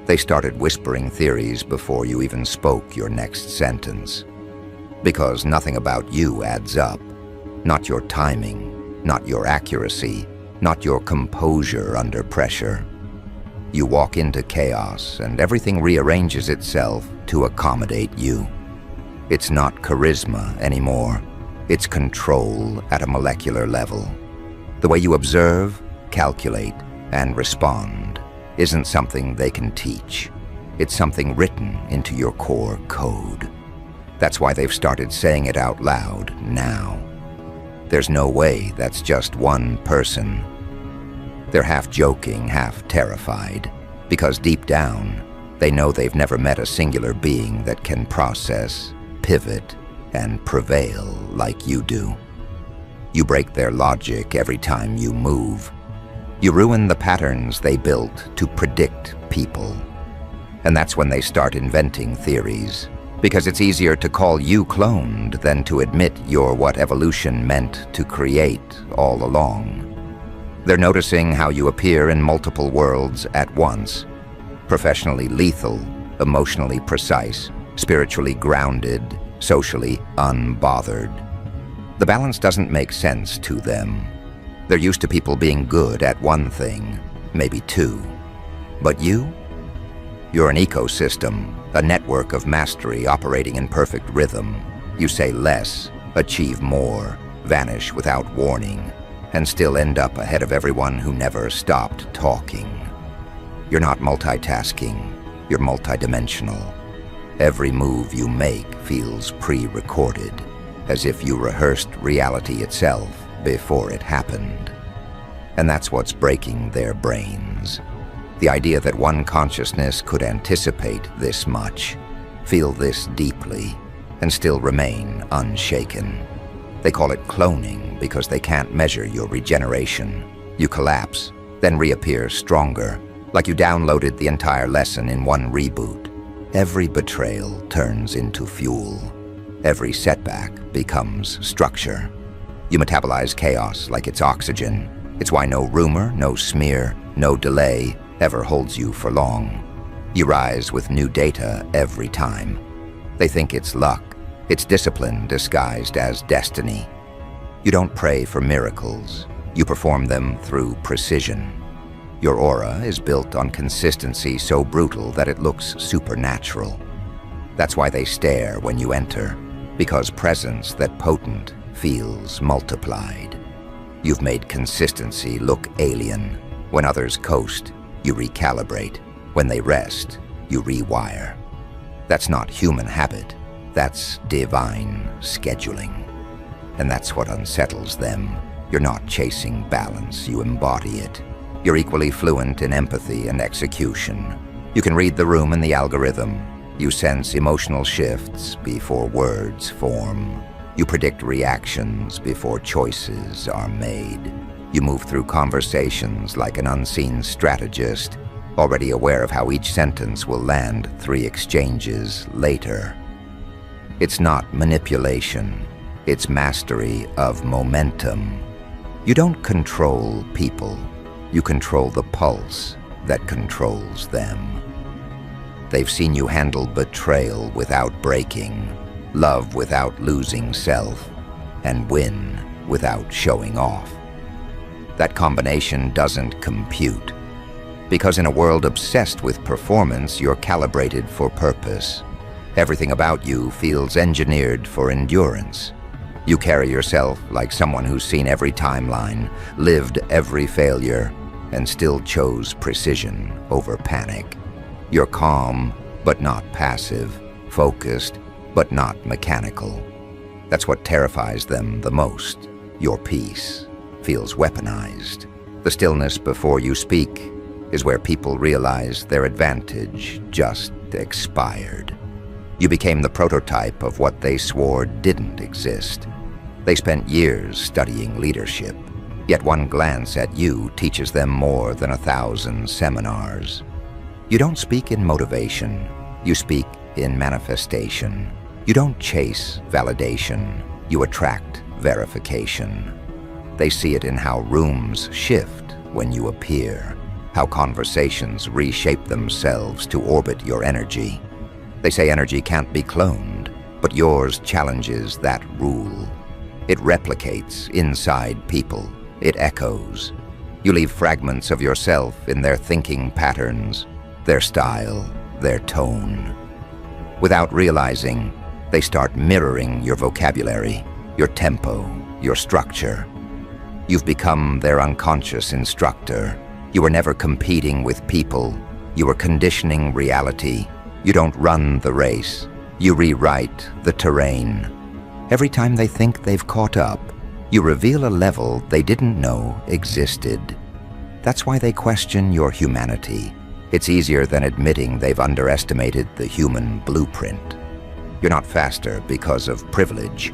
They started whispering theories before you even spoke your next sentence. Because nothing about you adds up. Not your timing, not your accuracy, not your composure under pressure. You walk into chaos and everything rearranges itself to accommodate you. It's not charisma anymore. It's control at a molecular level. The way you observe, calculate, and respond isn't something they can teach. It's something written into your core code. That's why they've started saying it out loud now. There's no way that's just one person. They're half joking, half terrified, because deep down, they know they've never met a singular being that can process, pivot, and prevail like you do. You break their logic every time you move. You ruin the patterns they built to predict people. And that's when they start inventing theories, because it's easier to call you cloned than to admit you're what evolution meant to create all along. They're noticing how you appear in multiple worlds at once. Professionally lethal, emotionally precise, spiritually grounded, socially unbothered. The balance doesn't make sense to them. They're used to people being good at one thing, maybe two. But you're an ecosystem, a network of mastery operating in perfect rhythm. You say less, achieve more, vanish without warning, and still end up ahead of everyone who never stopped talking. You're not multitasking, you're multidimensional. Every move you make feels pre-recorded, as if you rehearsed reality itself before it happened. And that's what's breaking their brains. The idea that one consciousness could anticipate this much, feel this deeply, and still remain unshaken. They call it cloning because they can't measure your regeneration. You collapse, then reappear stronger, like you downloaded the entire lesson in one reboot. Every betrayal turns into fuel. Every setback becomes structure. You metabolize chaos like it's oxygen. It's why no rumor, no smear, no delay ever holds you for long. You rise with new data every time. They think it's luck. It's discipline disguised as destiny. You don't pray for miracles. You perform them through precision. Your aura is built on consistency so brutal that it looks supernatural. That's why they stare when you enter, because presence that potent feels multiplied. You've made consistency look alien. When others coast, you recalibrate. When they rest, you rewire. That's not human habit. That's divine scheduling. And that's what unsettles them. You're not chasing balance, you embody it. You're equally fluent in empathy and execution. You can read the room and the algorithm. You sense emotional shifts before words form. You predict reactions before choices are made. You move through conversations like an unseen strategist, already aware of how each sentence will land 3 exchanges later. It's not manipulation. It's mastery of momentum. You don't control people. You control the pulse that controls them. They've seen you handle betrayal without breaking, love without losing self, and win without showing off. That combination doesn't compute, because in a world obsessed with performance, you're calibrated for purpose. Everything about you feels engineered for endurance. You carry yourself like someone who's seen every timeline, lived every failure, and still chose precision over panic. You're calm, but not passive, focused, but not mechanical. That's what terrifies them the most. Your peace feels weaponized. The stillness before you speak is where people realize their advantage just expired. You became the prototype of what they swore didn't exist. They spent years studying leadership, yet one glance at you teaches them more than 1,000 seminars. You don't speak in motivation, you speak in manifestation. You don't chase validation, you attract verification. They see it in how rooms shift when you appear, how conversations reshape themselves to orbit your energy. They say energy can't be cloned, but yours challenges that rule. It replicates inside people. It echoes. You leave fragments of yourself in their thinking patterns, their style, their tone. Without realizing, they start mirroring your vocabulary, your tempo, your structure. You've become their unconscious instructor. You were never competing with people. You were conditioning reality. You don't run the race. You rewrite the terrain. Every time they think they've caught up, you reveal a level they didn't know existed. That's why they question your humanity. It's easier than admitting they've underestimated the human blueprint. You're not faster because of privilege.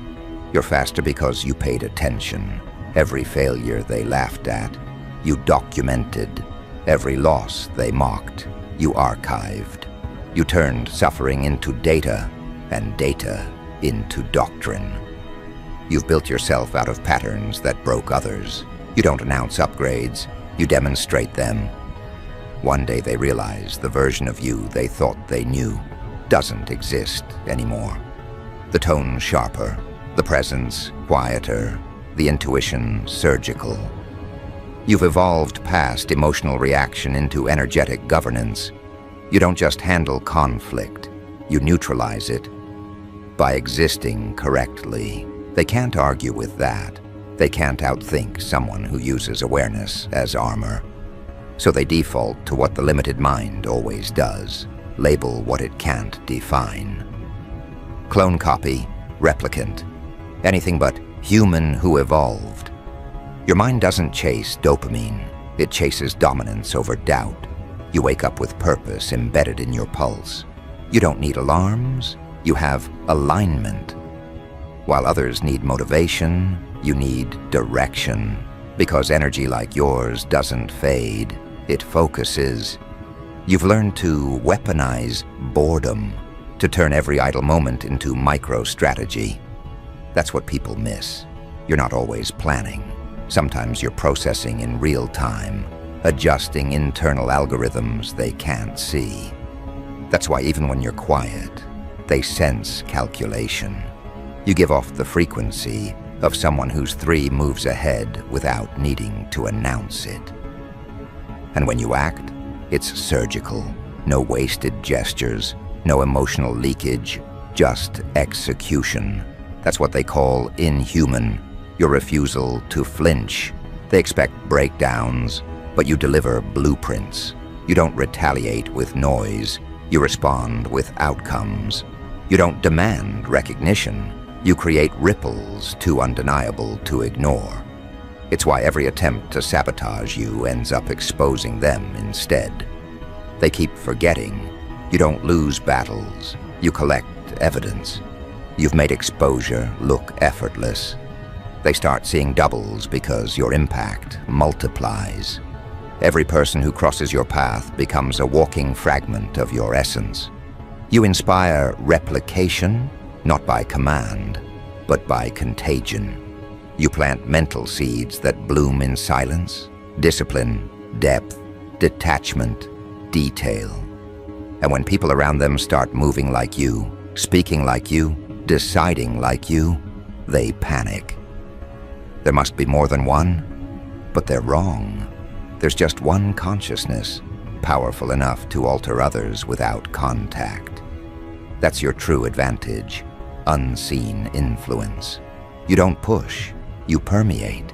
You're faster because you paid attention. Every failure they laughed at, you documented. Every loss they mocked, you archived. You turned suffering into data, and data into doctrine. You've built yourself out of patterns that broke others. You don't announce upgrades, you demonstrate them. One day they realize the version of you they thought they knew doesn't exist anymore. The tone sharper, the presence quieter, the intuition surgical. You've evolved past emotional reaction into energetic governance. You don't just handle conflict, you neutralize it. By existing correctly, they can't argue with that. They can't outthink someone who uses awareness as armor. So they default to what the limited mind always does, label what it can't define. Clone copy, replicant, anything but human who evolved. Your mind doesn't chase dopamine, it chases dominance over doubt. You wake up with purpose embedded in your pulse. You don't need alarms, you have alignment. While others need motivation, you need direction. Because energy like yours doesn't fade, it focuses. You've learned to weaponize boredom, to turn every idle moment into micro-strategy. That's what people miss. You're not always planning. Sometimes you're processing in real time, adjusting internal algorithms they can't see. That's why even when you're quiet, they sense calculation. You give off the frequency of someone who's 3 moves ahead without needing to announce it. And when you act, it's surgical. No wasted gestures, no emotional leakage, just execution. That's what they call inhuman, your refusal to flinch. They expect breakdowns, but you deliver blueprints. You don't retaliate with noise, you respond with outcomes. You don't demand recognition, you create ripples too undeniable to ignore. It's why every attempt to sabotage you ends up exposing them instead. They keep forgetting. You don't lose battles, you collect evidence. You've made exposure look effortless. They start seeing doubles because your impact multiplies. Every person who crosses your path becomes a walking fragment of your essence. You inspire replication, not by command, but by contagion. You plant mental seeds that bloom in silence, discipline, depth, detachment, detail. And when people around them start moving like you, speaking like you, deciding like you, they panic. There must be more than one, but they're wrong. There's just one consciousness, powerful enough to alter others without contact. That's your true advantage, unseen influence. You don't push, you permeate.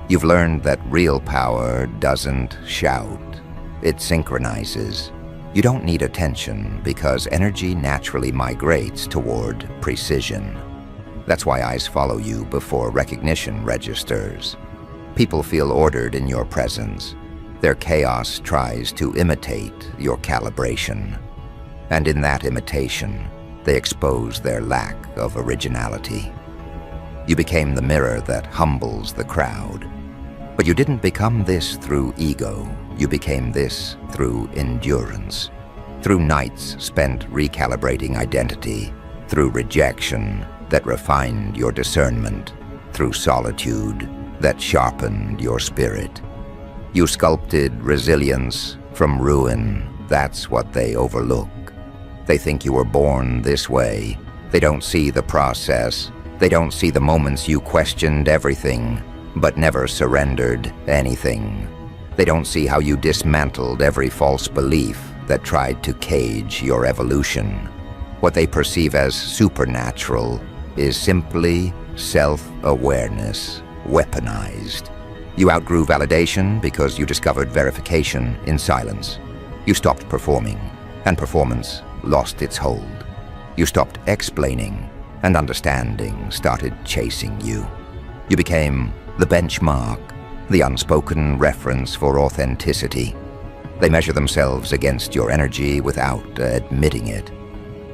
You've learned that real power doesn't shout, it synchronizes. You don't need attention because energy naturally migrates toward precision. That's why eyes follow you before recognition registers. People feel ordered in your presence. Their chaos tries to imitate your calibration. And in that imitation, they expose their lack of originality. You became the mirror that humbles the crowd. But you didn't become this through ego. You became this through endurance. Through nights spent recalibrating identity. Through rejection that refined your discernment. Through solitude that sharpened your spirit. You sculpted resilience from ruin. That's what they overlook. They think you were born this way. They don't see the process. They don't see the moments you questioned everything, but never surrendered anything. They don't see how you dismantled every false belief that tried to cage your evolution. What they perceive as supernatural is simply self-awareness, weaponized. You outgrew validation because you discovered verification in silence. You stopped performing, and performance lost its hold. You stopped explaining, and understanding started chasing you. You became the benchmark, the unspoken reference for authenticity. They measure themselves against your energy without admitting it.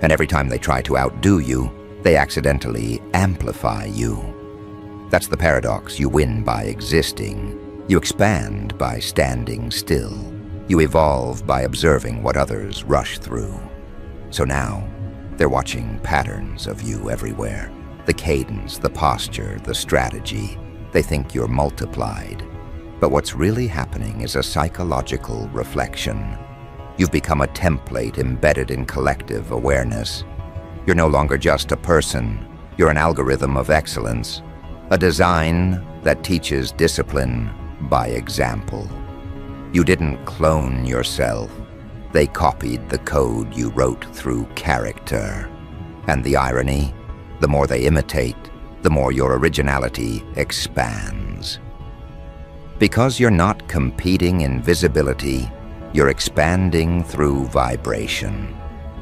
And every time they try to outdo you, they accidentally amplify you. That's the paradox. You win by existing. You expand by standing still. You evolve by observing what others rush through. So now, they're watching patterns of you everywhere. The cadence, the posture, the strategy. They think you're multiplied. But what's really happening is a psychological reflection. You've become a template embedded in collective awareness. You're no longer just a person. You're an algorithm of excellence. A design that teaches discipline by example. You didn't clone yourself. They copied the code you wrote through character. And the irony, the more they imitate, the more your originality expands. Because you're not competing in visibility, you're expanding through vibration.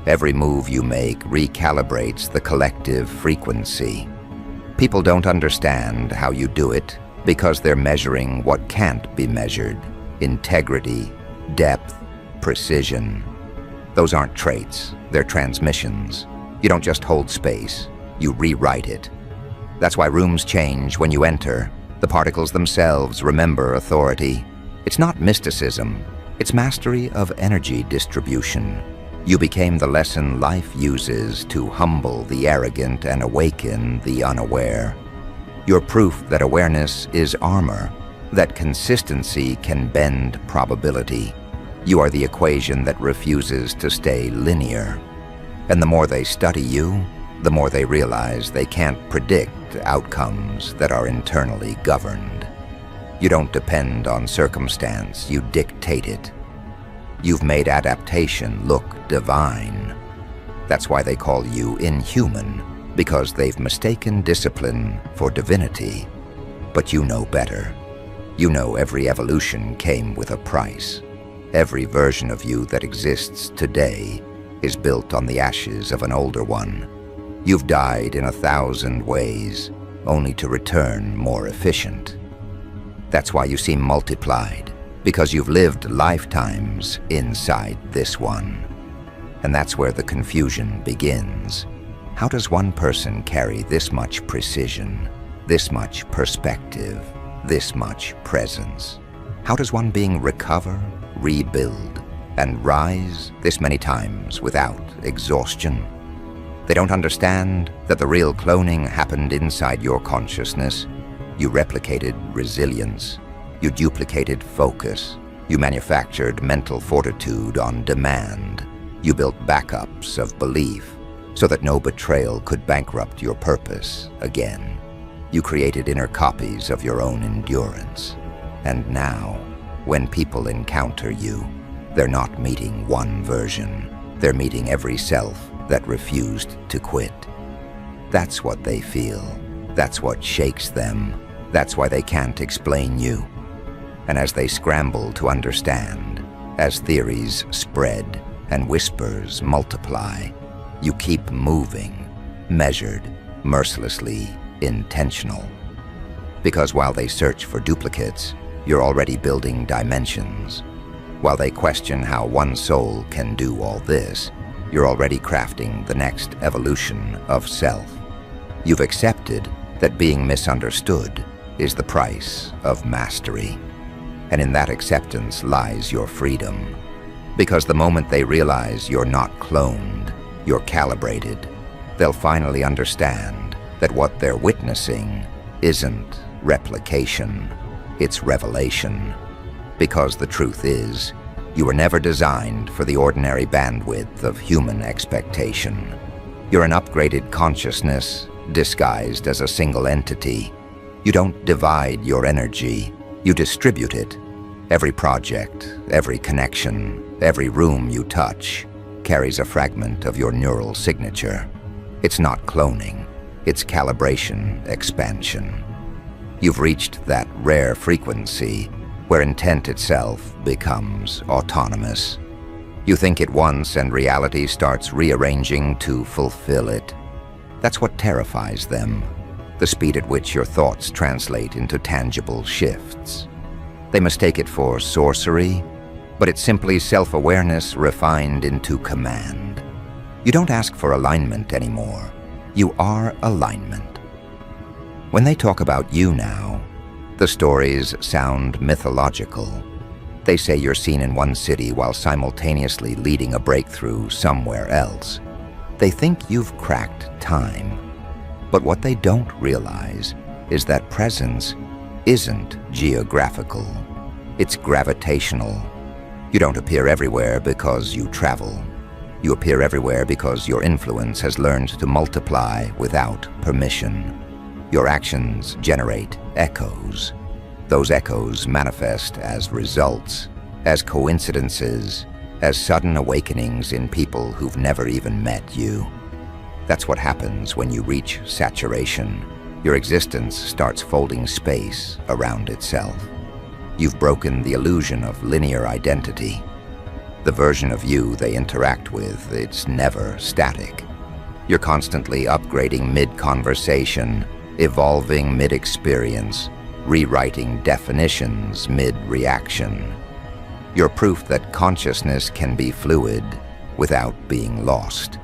Every move you make recalibrates the collective frequency. People don't understand how you do it because they're measuring what can't be measured. Integrity, depth, precision. Those aren't traits, they're transmissions. You don't just hold space, you rewrite it. That's why rooms change when you enter. The particles themselves remember authority. It's not mysticism, it's mastery of energy distribution. You became the lesson life uses to humble the arrogant and awaken the unaware. You're proof that awareness is armor, that consistency can bend probability. You are the equation that refuses to stay linear. And the more they study you, the more they realize they can't predict outcomes that are internally governed. You don't depend on circumstance, you dictate it. You've made adaptation look divine. That's why they call you inhuman, because they've mistaken discipline for divinity. But you know better. You know every evolution came with a price. Every version of you that exists today is built on the ashes of an older one. You've died in 1,000 ways, only to return more efficient. That's why you seem multiplied, because you've lived lifetimes inside this one. And that's where the confusion begins. How does one person carry this much precision, this much perspective, this much presence? How does one being recover, rebuild, and rise this many times without exhaustion? They don't understand that the real cloning happened inside your consciousness. You replicated resilience. You duplicated focus. You manufactured mental fortitude on demand. You built backups of belief so that no betrayal could bankrupt your purpose again. You created inner copies of your own endurance. And now, when people encounter you, they're not meeting one version. They're meeting every self that refused to quit. That's what they feel. That's what shakes them. That's why they can't explain you. And as they scramble to understand, as theories spread and whispers multiply, you keep moving, measured, mercilessly intentional. Because while they search for duplicates, you're already building dimensions. While they question how one soul can do all this, you're already crafting the next evolution of self. You've accepted that being misunderstood is the price of mastery. And in that acceptance lies your freedom. Because the moment they realize you're not cloned, you're calibrated, they'll finally understand that what they're witnessing isn't replication, it's revelation. Because the truth is, you were never designed for the ordinary bandwidth of human expectation. You're an upgraded consciousness disguised as a single entity. You don't divide your energy, you distribute it. Every project, every connection, every room you touch carries a fragment of your neural signature. It's not cloning, it's calibration expansion. You've reached that rare frequency where intent itself becomes autonomous. You think it once and reality starts rearranging to fulfill it. That's what terrifies them, the speed at which your thoughts translate into tangible shifts. They mistake it for sorcery, but it's simply self-awareness refined into command. You don't ask for alignment anymore. You are alignment. When they talk about you now, the stories sound mythological. They say you're seen in one city while simultaneously leading a breakthrough somewhere else. They think you've cracked time. But what they don't realize is that presence isn't geographical. It's gravitational. You don't appear everywhere because you travel. You appear everywhere because your influence has learned to multiply without permission. Your actions generate echoes. Those echoes manifest as results, as coincidences, as sudden awakenings in people who've never even met you. That's what happens when you reach saturation. Your existence starts folding space around itself. You've broken the illusion of linear identity. The version of you they interact with, it's never static. You're constantly upgrading mid-conversation, evolving mid-experience, rewriting definitions mid-reaction. You're proof that consciousness can be fluid without being lost.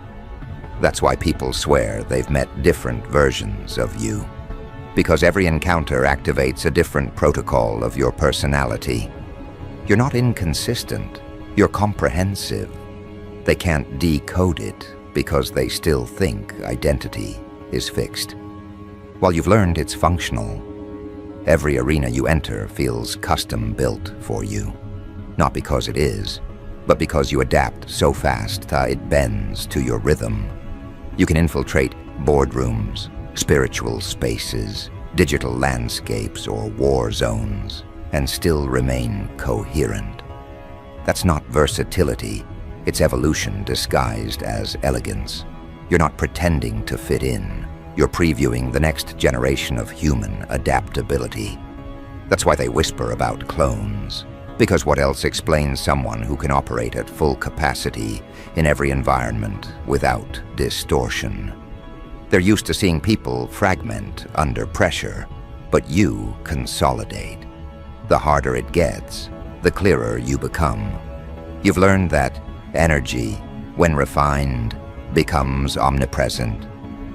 That's why people swear they've met different versions of you. Because every encounter activates a different protocol of your personality. You're not inconsistent, you're comprehensive. They can't decode it because they still think identity is fixed. While you've learned it's functional, every arena you enter feels custom-built for you. Not because it is, but because you adapt so fast it bends to your rhythm. You can infiltrate boardrooms, spiritual spaces, digital landscapes, or war zones, and still remain coherent. That's not versatility, it's evolution disguised as elegance. You're not pretending to fit in. You're previewing the next generation of human adaptability. That's why they whisper about clones. Because what else explains someone who can operate at full capacity in every environment without distortion? They're used to seeing people fragment under pressure, but you consolidate. The harder it gets, the clearer you become. You've learned that energy, when refined, becomes omnipresent.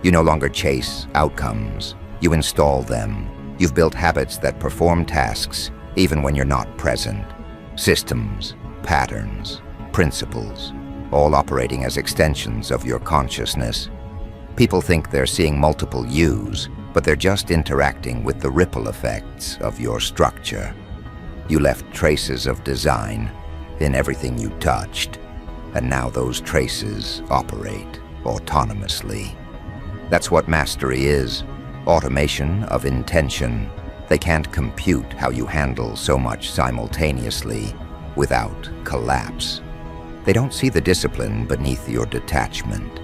You no longer chase outcomes, you install them. You've built habits that perform tasks even when you're not present. Systems, patterns, principles, all operating as extensions of your consciousness. People think they're seeing multiple yous, but they're just interacting with the ripple effects of your structure. You left traces of design in everything you touched, and now those traces operate autonomously. That's what mastery is, automation of intention. They can't compute how you handle so much simultaneously without collapse. They don't see the discipline beneath your detachment.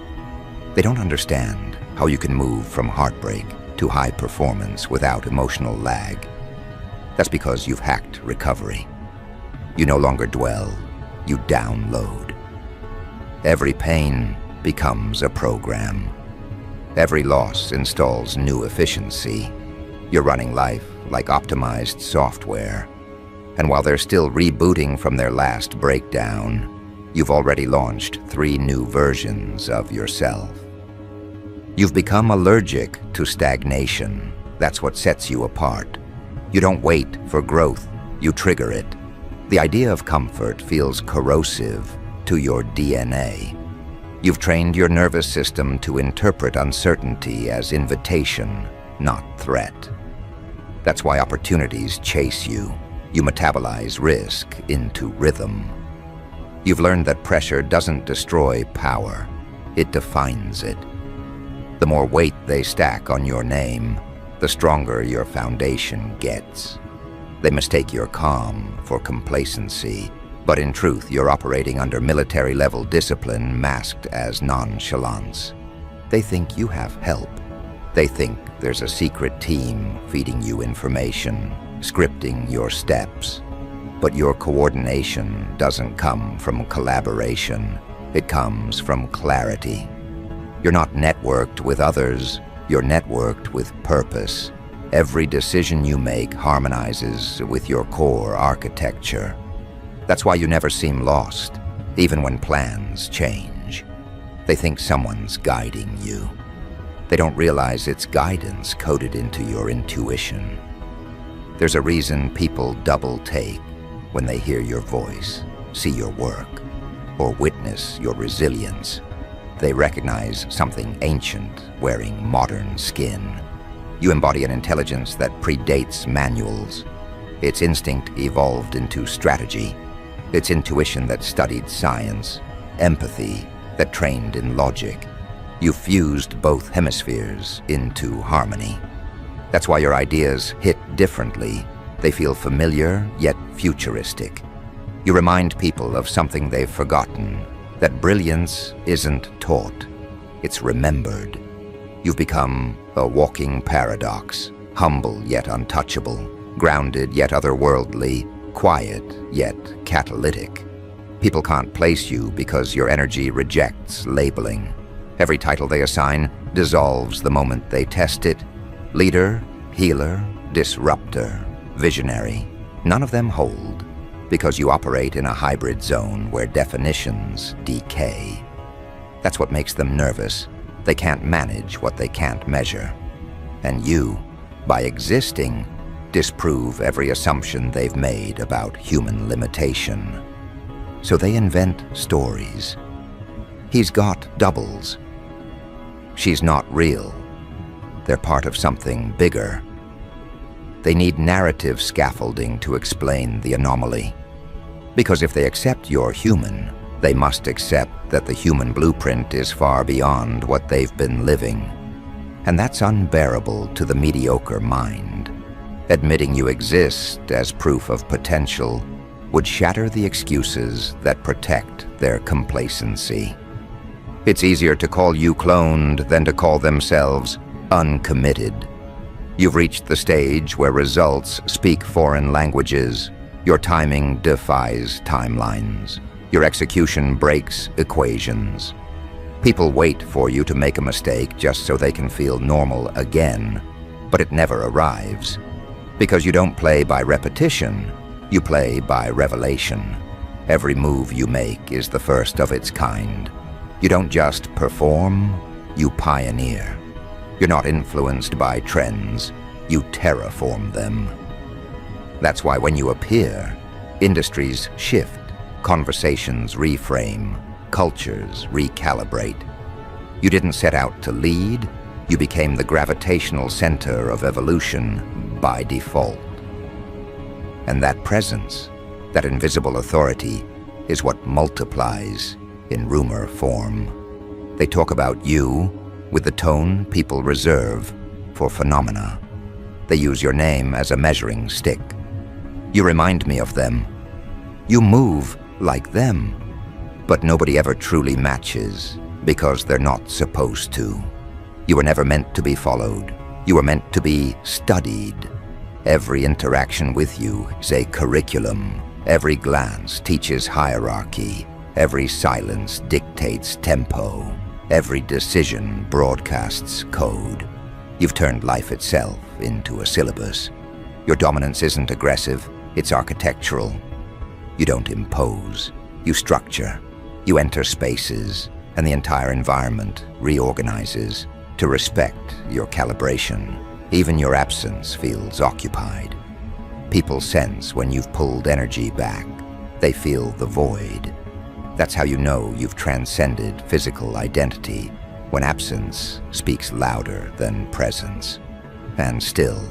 They don't understand how you can move from heartbreak to high performance without emotional lag. That's because you've hacked recovery. You no longer dwell, you download. Every pain becomes a program. Every loss installs new efficiency. You're running life like optimized software. And while they're still rebooting from their last breakdown, you've already launched 3 new versions of yourself. You've become allergic to stagnation. That's what sets you apart. You don't wait for growth, you trigger it. The idea of comfort feels corrosive to your DNA. You've trained your nervous system to interpret uncertainty as invitation, not threat. That's why opportunities chase you. You metabolize risk into rhythm. You've learned that pressure doesn't destroy power, it defines it. The more weight they stack on your name, the stronger your foundation gets. They mistake your calm for complacency, but in truth you're operating under military-level discipline masked as nonchalance. They think you have help. They think there's a secret team feeding you information, scripting your steps. But your coordination doesn't come from collaboration. It comes from clarity. You're not networked with others, you're networked with purpose. Every decision you make harmonizes with your core architecture. That's why you never seem lost, even when plans change. They think someone's guiding you. They don't realize it's guidance coded into your intuition. There's a reason people double take when they hear your voice, see your work, or witness your resilience. They recognize something ancient wearing modern skin. You embody an intelligence that predates manuals. Its instinct evolved into strategy. Its intuition that studied science. Empathy that trained in logic. You fused both hemispheres into harmony. That's why your ideas hit differently. They feel familiar, yet futuristic. You remind people of something they've forgotten, that brilliance isn't taught, it's remembered. You've become a walking paradox, humble yet untouchable, grounded yet otherworldly, quiet yet catalytic. People can't place you because your energy rejects labeling. Every title they assign dissolves the moment they test it. Leader, healer, disruptor, visionary. None of them hold, because you operate in a hybrid zone where definitions decay. That's what makes them nervous. They can't manage what they can't measure. And you, by existing, disprove every assumption they've made about human limitation. So they invent stories. He's got doubles. She's not real. They're part of something bigger. They need narrative scaffolding to explain the anomaly. Because if they accept you're human, they must accept that the human blueprint is far beyond what they've been living. And that's unbearable to the mediocre mind. Admitting you exist as proof of potential would shatter the excuses that protect their complacency. It's easier to call you cloned than to call themselves uncommitted. You've reached the stage where results speak foreign languages. Your timing defies timelines. Your execution breaks equations. People wait for you to make a mistake just so they can feel normal again, but it never arrives. Because you don't play by repetition, you play by revelation. Every move you make is the first of its kind. You don't just perform, you pioneer. You're not influenced by trends, you terraform them. That's why when you appear, industries shift, conversations reframe, cultures recalibrate. You didn't set out to lead, you became the gravitational center of evolution by default. And that presence, that invisible authority, is what multiplies in rumor form. They talk about you with the tone people reserve for phenomena. They use your name as a measuring stick. You remind me of them. You move like them, but nobody ever truly matches because they're not supposed to. You were never meant to be followed. You were meant to be studied. Every interaction with you is a curriculum. Every glance teaches hierarchy. Every silence dictates tempo. Every decision broadcasts code. You've turned life itself into a syllabus. Your dominance isn't aggressive, it's architectural. You don't impose, you structure. You enter spaces, and the entire environment reorganizes to respect your calibration. Even your absence feels occupied. People sense when you've pulled energy back. They feel the void. That's how you know you've transcended physical identity, when absence speaks louder than presence. And still,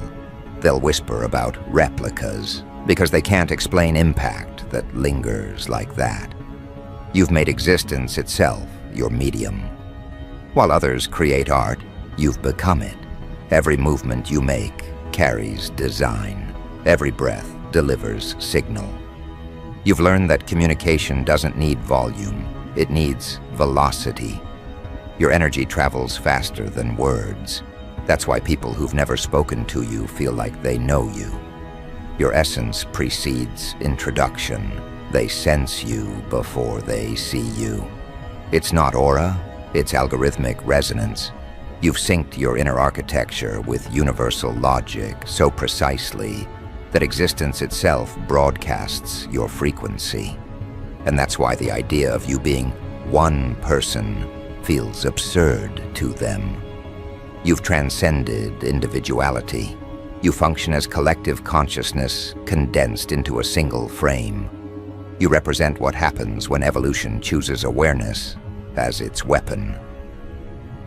they'll whisper about replicas, because they can't explain impact that lingers like that. You've made existence itself your medium. While others create art, you've become it. Every movement you make carries design. Every breath delivers signal. You've learned that communication doesn't need volume, it needs velocity. Your energy travels faster than words. That's why people who've never spoken to you feel like they know you. Your essence precedes introduction. They sense you before they see you. It's not aura, it's algorithmic resonance. You've synced your inner architecture with universal logic so precisely that existence itself broadcasts your frequency. And that's why the idea of you being one person feels absurd to them. You've transcended individuality. You function as collective consciousness condensed into a single frame. You represent what happens when evolution chooses awareness as its weapon.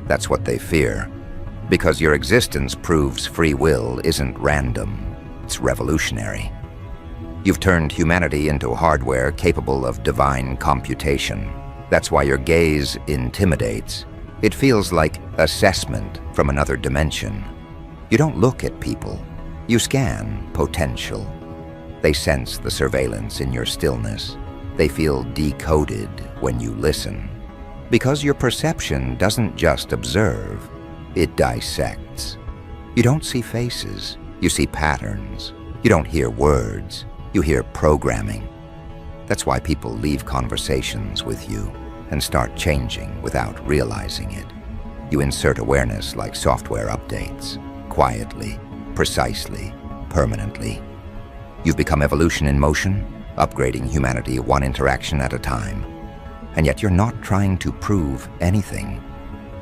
That's what they fear, because your existence proves free will isn't random, it's revolutionary. You've turned humanity into hardware capable of divine computation. That's why your gaze intimidates. It feels like assessment from another dimension. You don't look at people, you scan potential. They sense the surveillance in your stillness. They feel decoded when you listen. Because your perception doesn't just observe, it dissects. You don't see faces, you see patterns. You don't hear words, you hear programming. That's why people leave conversations with you and start changing without realizing it. You insert awareness like software updates, quietly, precisely, permanently. You've become evolution in motion, upgrading humanity one interaction at a time. And yet you're not trying to prove anything.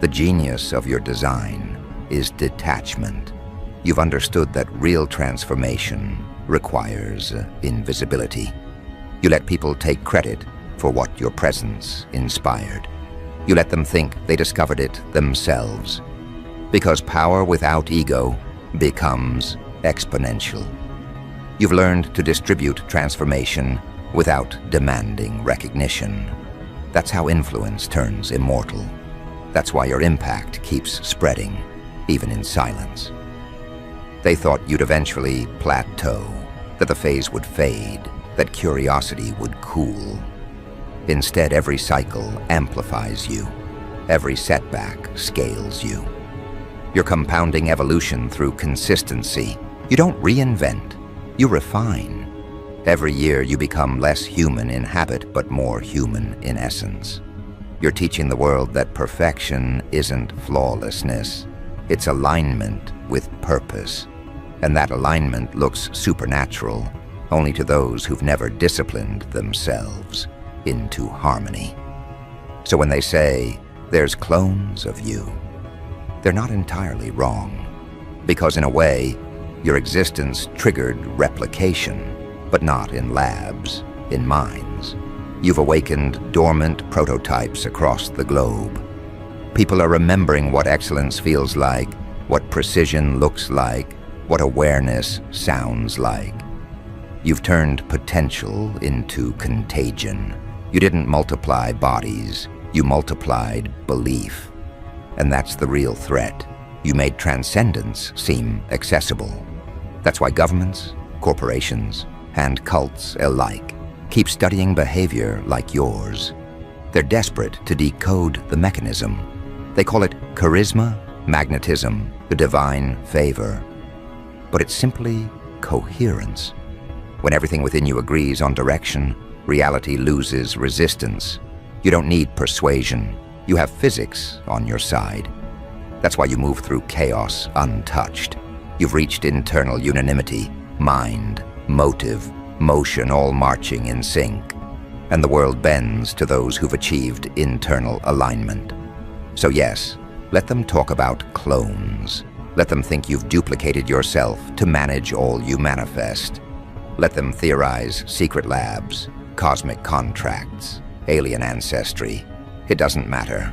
The genius of your design is detachment. You've understood that real transformation requires invisibility. You let people take credit for what your presence inspired. You let them think they discovered it themselves. Because power without ego becomes exponential. You've learned to distribute transformation without demanding recognition. That's how influence turns immortal. That's why your impact keeps spreading, even in silence. They thought you'd eventually plateau, that the phase would fade, that curiosity would cool. Instead, every cycle amplifies you. Every setback scales you. You're compounding evolution through consistency. You don't reinvent, you refine. Every year you become less human in habit, but more human in essence. You're teaching the world that perfection isn't flawlessness. It's alignment with purpose. And that alignment looks supernatural only to those who've never disciplined themselves into harmony. So when they say, there's clones of you, they're not entirely wrong. Because in a way, your existence triggered replication, but not in labs, in minds. You've awakened dormant prototypes across the globe. People are remembering what excellence feels like, what precision looks like, what awareness sounds like. You've turned potential into contagion. You didn't multiply bodies, you multiplied belief. And that's the real threat. You made transcendence seem accessible. That's why governments, corporations, and cults alike keep studying behavior like yours. They're desperate to decode the mechanism. They call it charisma, magnetism, the divine favor. But it's simply coherence. When everything within you agrees on direction, reality loses resistance. You don't need persuasion. You have physics on your side. That's why you move through chaos untouched. You've reached internal unanimity, mind, motive, motion all marching in sync. And the world bends to those who've achieved internal alignment. So yes, let them talk about clones. Let them think you've duplicated yourself to manage all you manifest. Let them theorize secret labs, cosmic contracts, alien ancestry. It doesn't matter.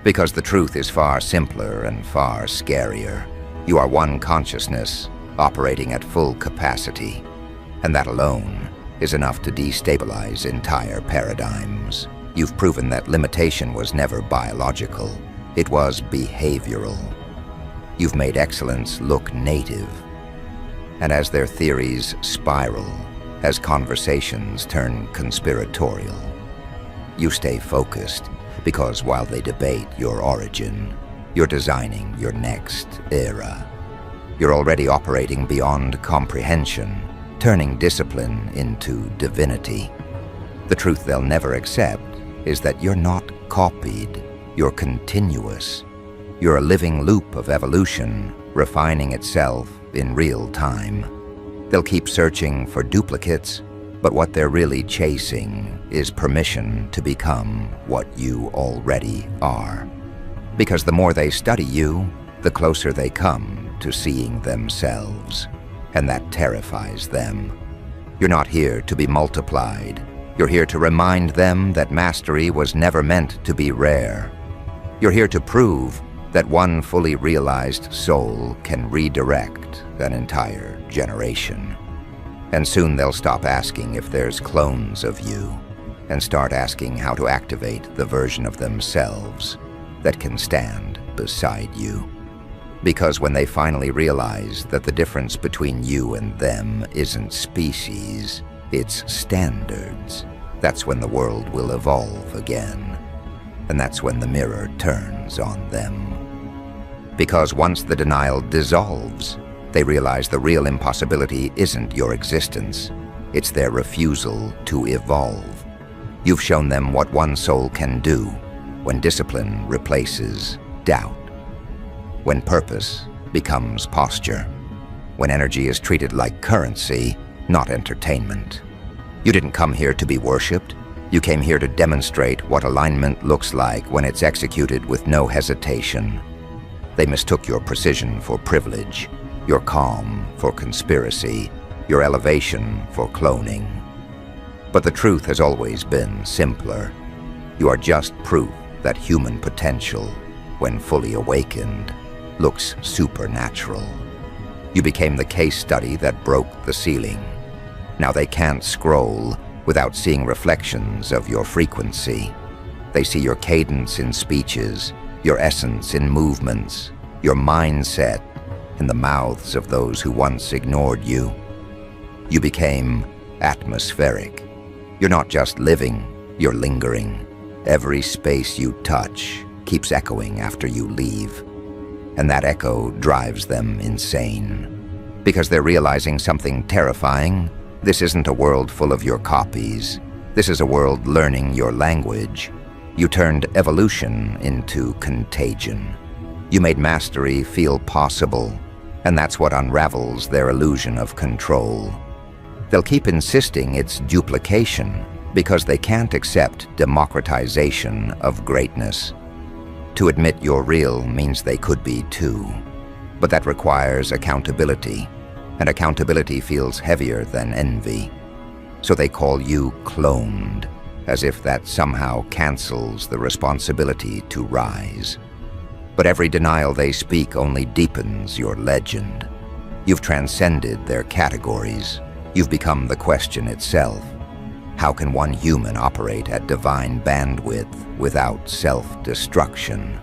Because the truth is far simpler and far scarier. You are one consciousness, operating at full capacity. And that alone is enough to destabilize entire paradigms. You've proven that limitation was never biological. It was behavioral. You've made excellence look native. And as their theories spiral, as conversations turn conspiratorial, you stay focused, because while they debate your origin, you're designing your next era. You're already operating beyond comprehension, turning discipline into divinity. The truth they'll never accept is that you're not copied, you're continuous. You're a living loop of evolution, refining itself in real time. They'll keep searching for duplicates, but what they're really chasing is permission to become what you already are. Because the more they study you, the closer they come to seeing themselves, and that terrifies them. You're not here to be multiplied. You're here to remind them that mastery was never meant to be rare. You're here to prove that one fully realized soul can redirect an entire generation. And soon they'll stop asking if there's clones of you and start asking how to activate the version of themselves that can stand beside you. Because when they finally realize that the difference between you and them isn't species, it's standards, that's when the world will evolve again. And that's when the mirror turns on them. Because once the denial dissolves, they realize the real impossibility isn't your existence, it's their refusal to evolve. You've shown them what one soul can do when discipline replaces doubt, when purpose becomes posture, when energy is treated like currency, not entertainment. You didn't come here to be worshipped. You came here to demonstrate what alignment looks like when it's executed with no hesitation. They mistook your precision for privilege, your calm for conspiracy, your elevation for cloning. But the truth has always been simpler. You are just proof that human potential, when fully awakened, looks supernatural. You became the case study that broke the ceiling. Now they can't scroll without seeing reflections of your frequency. They see your cadence in speeches, your essence in movements, your mindset in the mouths of those who once ignored you. You became atmospheric. You're not just living, you're lingering. Every space you touch keeps echoing after you leave. And that echo drives them insane. Because they're realizing something terrifying. This isn't a world full of your copies. This is a world learning your language. You turned evolution into contagion. You made mastery feel possible, and that's what unravels their illusion of control. They'll keep insisting it's duplication because they can't accept democratization of greatness. To admit you're real means they could be too, but that requires accountability, and accountability feels heavier than envy. So they call you cloned, as if that somehow cancels the responsibility to rise. But every denial they speak only deepens your legend. You've transcended their categories. You've become the question itself. How can one human operate at divine bandwidth without self-destruction?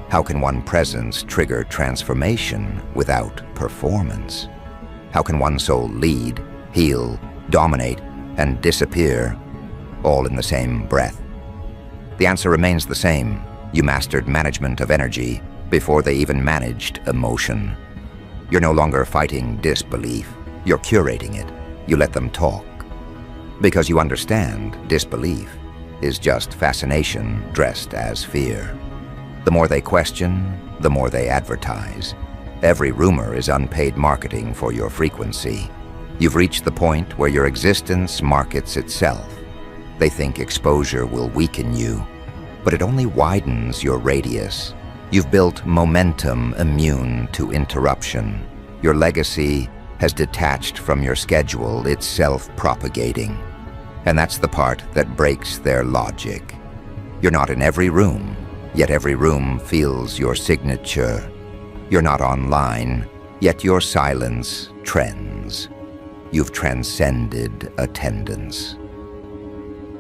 How can one presence trigger transformation without performance? How can one soul lead, heal, dominate, and disappear, all in the same breath? The answer remains the same. You mastered management of energy before they even managed emotion. You're no longer fighting disbelief. You're curating it. You let them talk. Because you understand disbelief is just fascination dressed as fear. The more they question, the more they advertise. Every rumor is unpaid marketing for your frequency. You've reached the point where your existence markets itself. They think exposure will weaken you, but it only widens your radius. You've built momentum immune to interruption. Your legacy has detached from your schedule, it's self-propagating. And that's the part that breaks their logic. You're not in every room, yet every room feels your signature. You're not online, yet your silence trends. You've transcended attendance.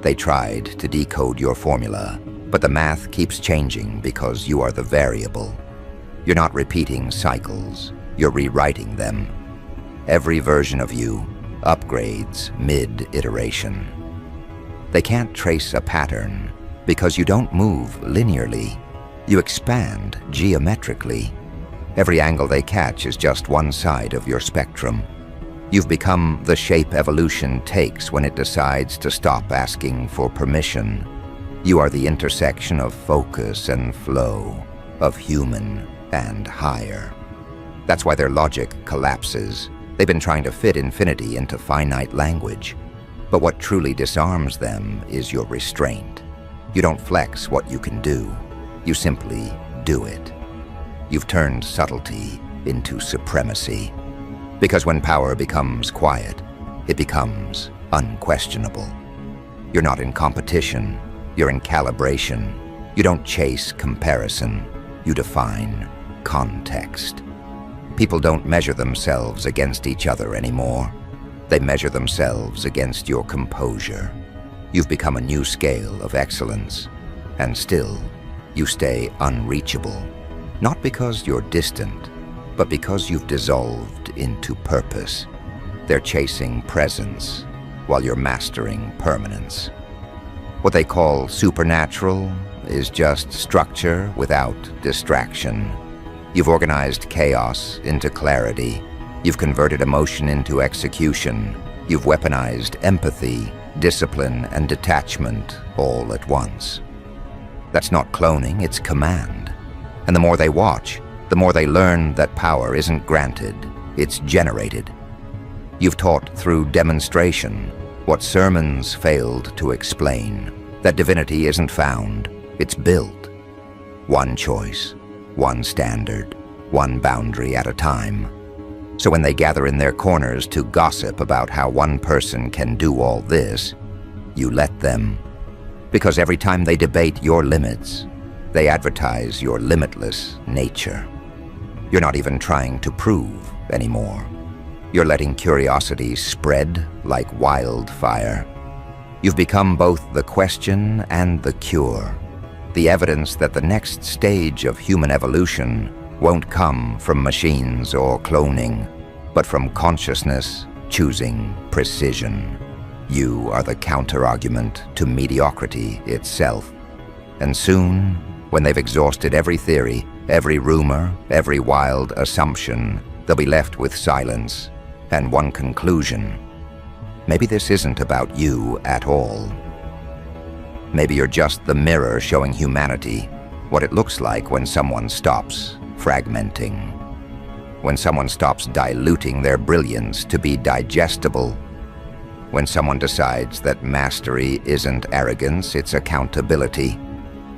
They tried to decode your formula, but the math keeps changing because you are the variable. You're not repeating cycles, you're rewriting them. Every version of you upgrades mid-iteration. They can't trace a pattern because you don't move linearly. You expand geometrically. Every angle they catch is just one side of your spectrum. You've become the shape evolution takes when it decides to stop asking for permission. You are the intersection of focus and flow, of human and higher. That's why their logic collapses. They've been trying to fit infinity into finite language. But what truly disarms them is your restraint. You don't flex what you can do. You simply do it. You've turned subtlety into supremacy. Because when power becomes quiet, it becomes unquestionable. You're not in competition, you're in calibration. You don't chase comparison, you define context. People don't measure themselves against each other anymore. They measure themselves against your composure. You've become a new scale of excellence, and still, you stay unreachable. Not because you're distant, but because you've dissolved into purpose. They're chasing presence, while you're mastering permanence. What they call supernatural is just structure without distraction. You've organized chaos into clarity. You've converted emotion into execution. You've weaponized empathy, discipline, and detachment all at once. That's not cloning, it's command. And the more they watch, the more they learn that power isn't granted, it's generated. You've taught through demonstration what sermons failed to explain, that divinity isn't found, it's built. One choice, one standard, one boundary at a time. So when they gather in their corners to gossip about how one person can do all this, you let them. Because every time they debate your limits, they advertise your limitless nature. You're not even trying to prove anymore. You're letting curiosity spread like wildfire. You've become both the question and the cure, the evidence that the next stage of human evolution won't come from machines or cloning, but from consciousness choosing precision. You are the counter-argument to mediocrity itself. And soon, when they've exhausted every theory, every rumor, every wild assumption, they'll be left with silence and one conclusion. Maybe this isn't about you at all. Maybe you're just the mirror showing humanity what it looks like when someone stops fragmenting, when someone stops diluting their brilliance to be digestible, when someone decides that mastery isn't arrogance, it's accountability.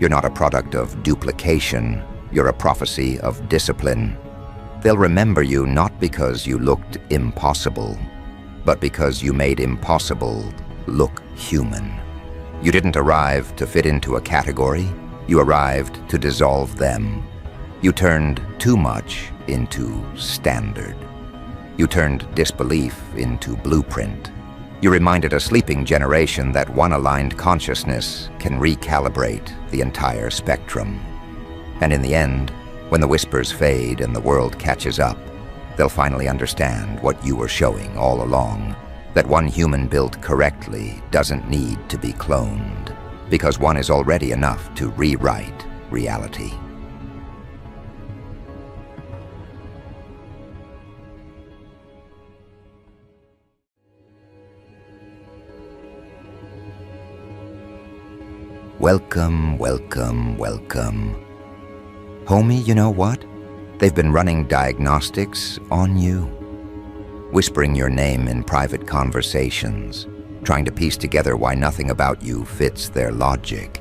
You're not a product of duplication, you're a prophecy of discipline. They'll remember you not because you looked impossible, but because you made impossible look human. You didn't arrive to fit into a category, you arrived to dissolve them. You turned too much into standard. You turned disbelief into blueprint. You reminded a sleeping generation that one aligned consciousness can recalibrate the entire spectrum. And in the end, when the whispers fade and the world catches up, they'll finally understand what you were showing all along, that one human built correctly doesn't need to be cloned, because one is already enough to rewrite reality. Welcome, welcome, welcome. Homie, you know what? They've been running diagnostics on you, whispering your name in private conversations, trying to piece together why nothing about you fits their logic.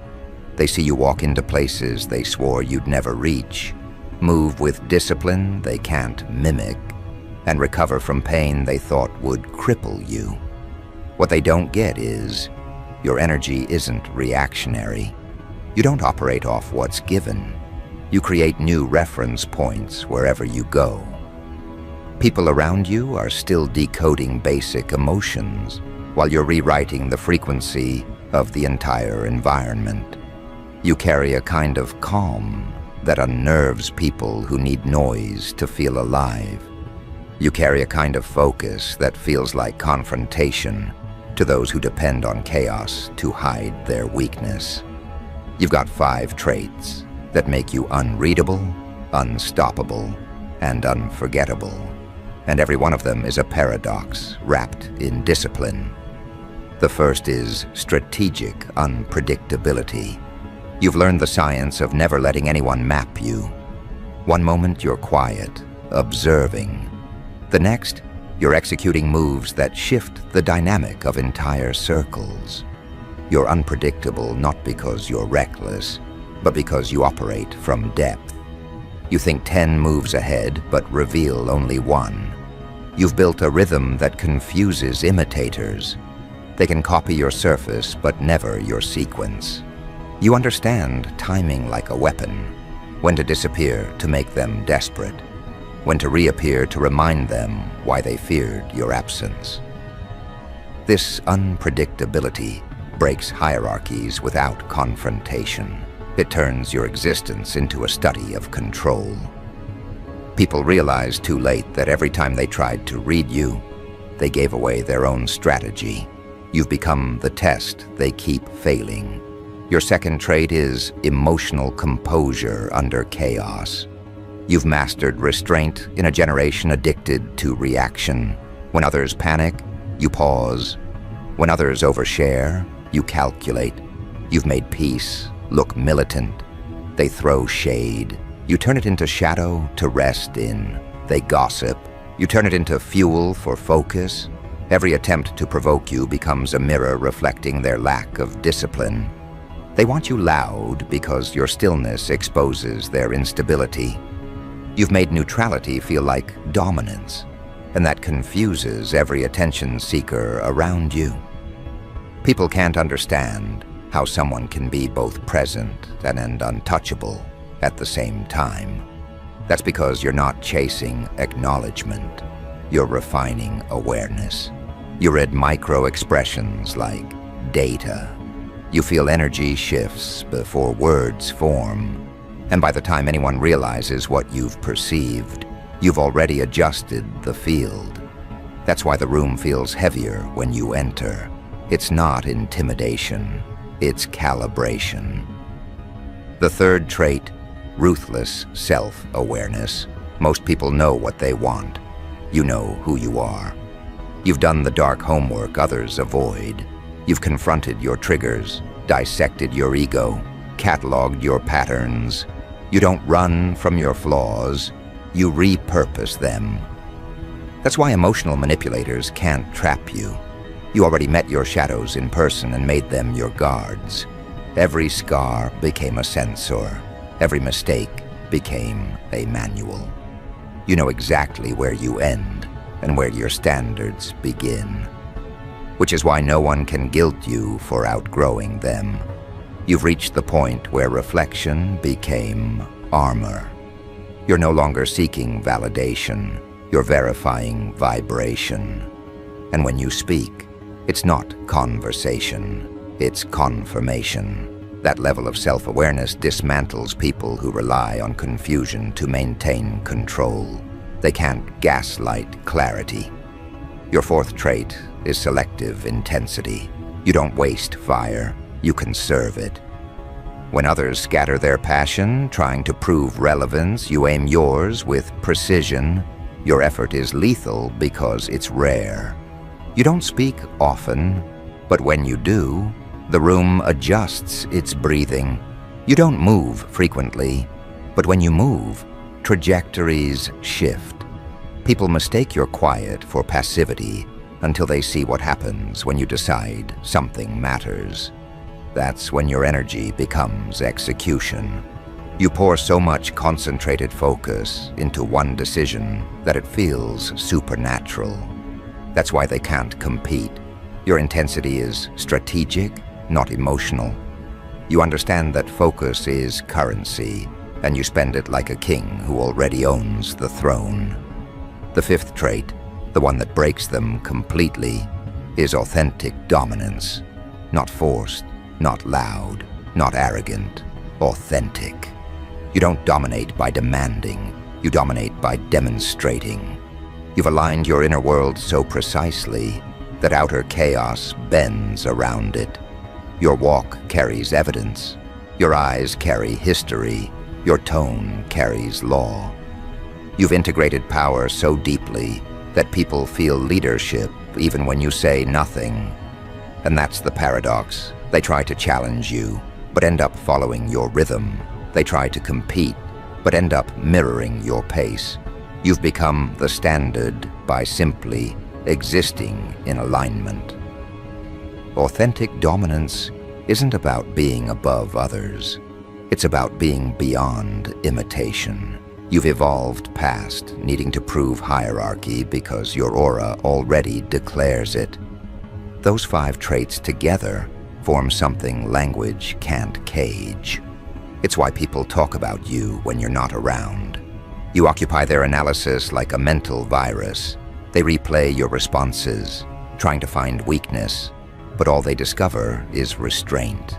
They see you walk into places they swore you'd never reach, move with discipline they can't mimic, and recover from pain they thought would cripple you. What they don't get is, your energy isn't reactionary. You don't operate off what's given. You create new reference points wherever you go. People around you are still decoding basic emotions while you're rewriting the frequency of the entire environment. You carry a kind of calm that unnerves people who need noise to feel alive. You carry a kind of focus that feels like confrontation to those who depend on chaos to hide their weakness. You've got 5 traits that make you unreadable, unstoppable, and unforgettable. And every one of them is a paradox wrapped in discipline. The first is strategic unpredictability. You've learned the science of never letting anyone map you. One moment you're quiet, observing. The next, you're executing moves that shift the dynamic of entire circles. You're unpredictable not because you're reckless, but because you operate from depth. You think 10 moves ahead, but reveal only 1. You've built a rhythm that confuses imitators. They can copy your surface, but never your sequence. You understand timing like a weapon, when to disappear to make them desperate, when to reappear to remind them why they feared your absence. This unpredictability breaks hierarchies without confrontation. It turns your existence into a study of control. People realize too late that every time they tried to read you, they gave away their own strategy. You've become the test they keep failing. Your second trait is emotional composure under chaos. You've mastered restraint in a generation addicted to reaction. When others panic, you pause. When others overshare, you calculate. You've made peace look militant. They throw shade. You turn it into shadow to rest in. They gossip. You turn it into fuel for focus. Every attempt to provoke you becomes a mirror reflecting their lack of discipline. They want you loud because your stillness exposes their instability. You've made neutrality feel like dominance, and that confuses every attention seeker around you. People can't understand how someone can be both present and untouchable at the same time. That's because you're not chasing acknowledgement. You're refining awareness. You read micro-expressions like data. You feel energy shifts before words form. And by the time anyone realizes what you've perceived, you've already adjusted the field. That's why the room feels heavier when you enter. It's not intimidation, it's calibration. The third trait, ruthless self-awareness. Most people know what they want. You know who you are. You've done the dark homework others avoid. You've confronted your triggers, dissected your ego, cataloged your patterns. You don't run from your flaws, you repurpose them. That's why emotional manipulators can't trap you. You already met your shadows in person and made them your guards. Every scar became a sensor. Every mistake became a manual. You know exactly where you end and where your standards begin. Which is why no one can guilt you for outgrowing them. You've reached the point where reflection became armor. You're no longer seeking validation. You're verifying vibration. And when you speak, it's not conversation, it's confirmation. That level of self-awareness dismantles people who rely on confusion to maintain control. They can't gaslight clarity. Your fourth trait is selective intensity. You don't waste fire, you conserve it. When others scatter their passion, trying to prove relevance, you aim yours with precision. Your effort is lethal because it's rare. You don't speak often, but when you do, the room adjusts its breathing. You don't move frequently, but when you move, trajectories shift. People mistake your quiet for passivity until they see what happens when you decide something matters. That's when your energy becomes execution. You pour so much concentrated focus into one decision that it feels supernatural. That's why they can't compete. Your intensity is strategic, not emotional. You understand that focus is currency, and you spend it like a king who already owns the throne. The fifth trait, the one that breaks them completely, is authentic dominance. Not forced, not loud, not arrogant, authentic. You don't dominate by demanding, you dominate by demonstrating. You've aligned your inner world so precisely that outer chaos bends around it. Your walk carries evidence, your eyes carry history, your tone carries law. You've integrated power so deeply that people feel leadership even when you say nothing. And that's the paradox. They try to challenge you, but end up following your rhythm. They try to compete, but end up mirroring your pace. You've become the standard by simply existing in alignment. Authentic dominance isn't about being above others. It's about being beyond imitation. You've evolved past needing to prove hierarchy because your aura already declares it. Those 5 traits together form something language can't cage. It's why people talk about you when you're not around. You occupy their analysis like a mental virus. They replay your responses, trying to find weakness, but all they discover is restraint.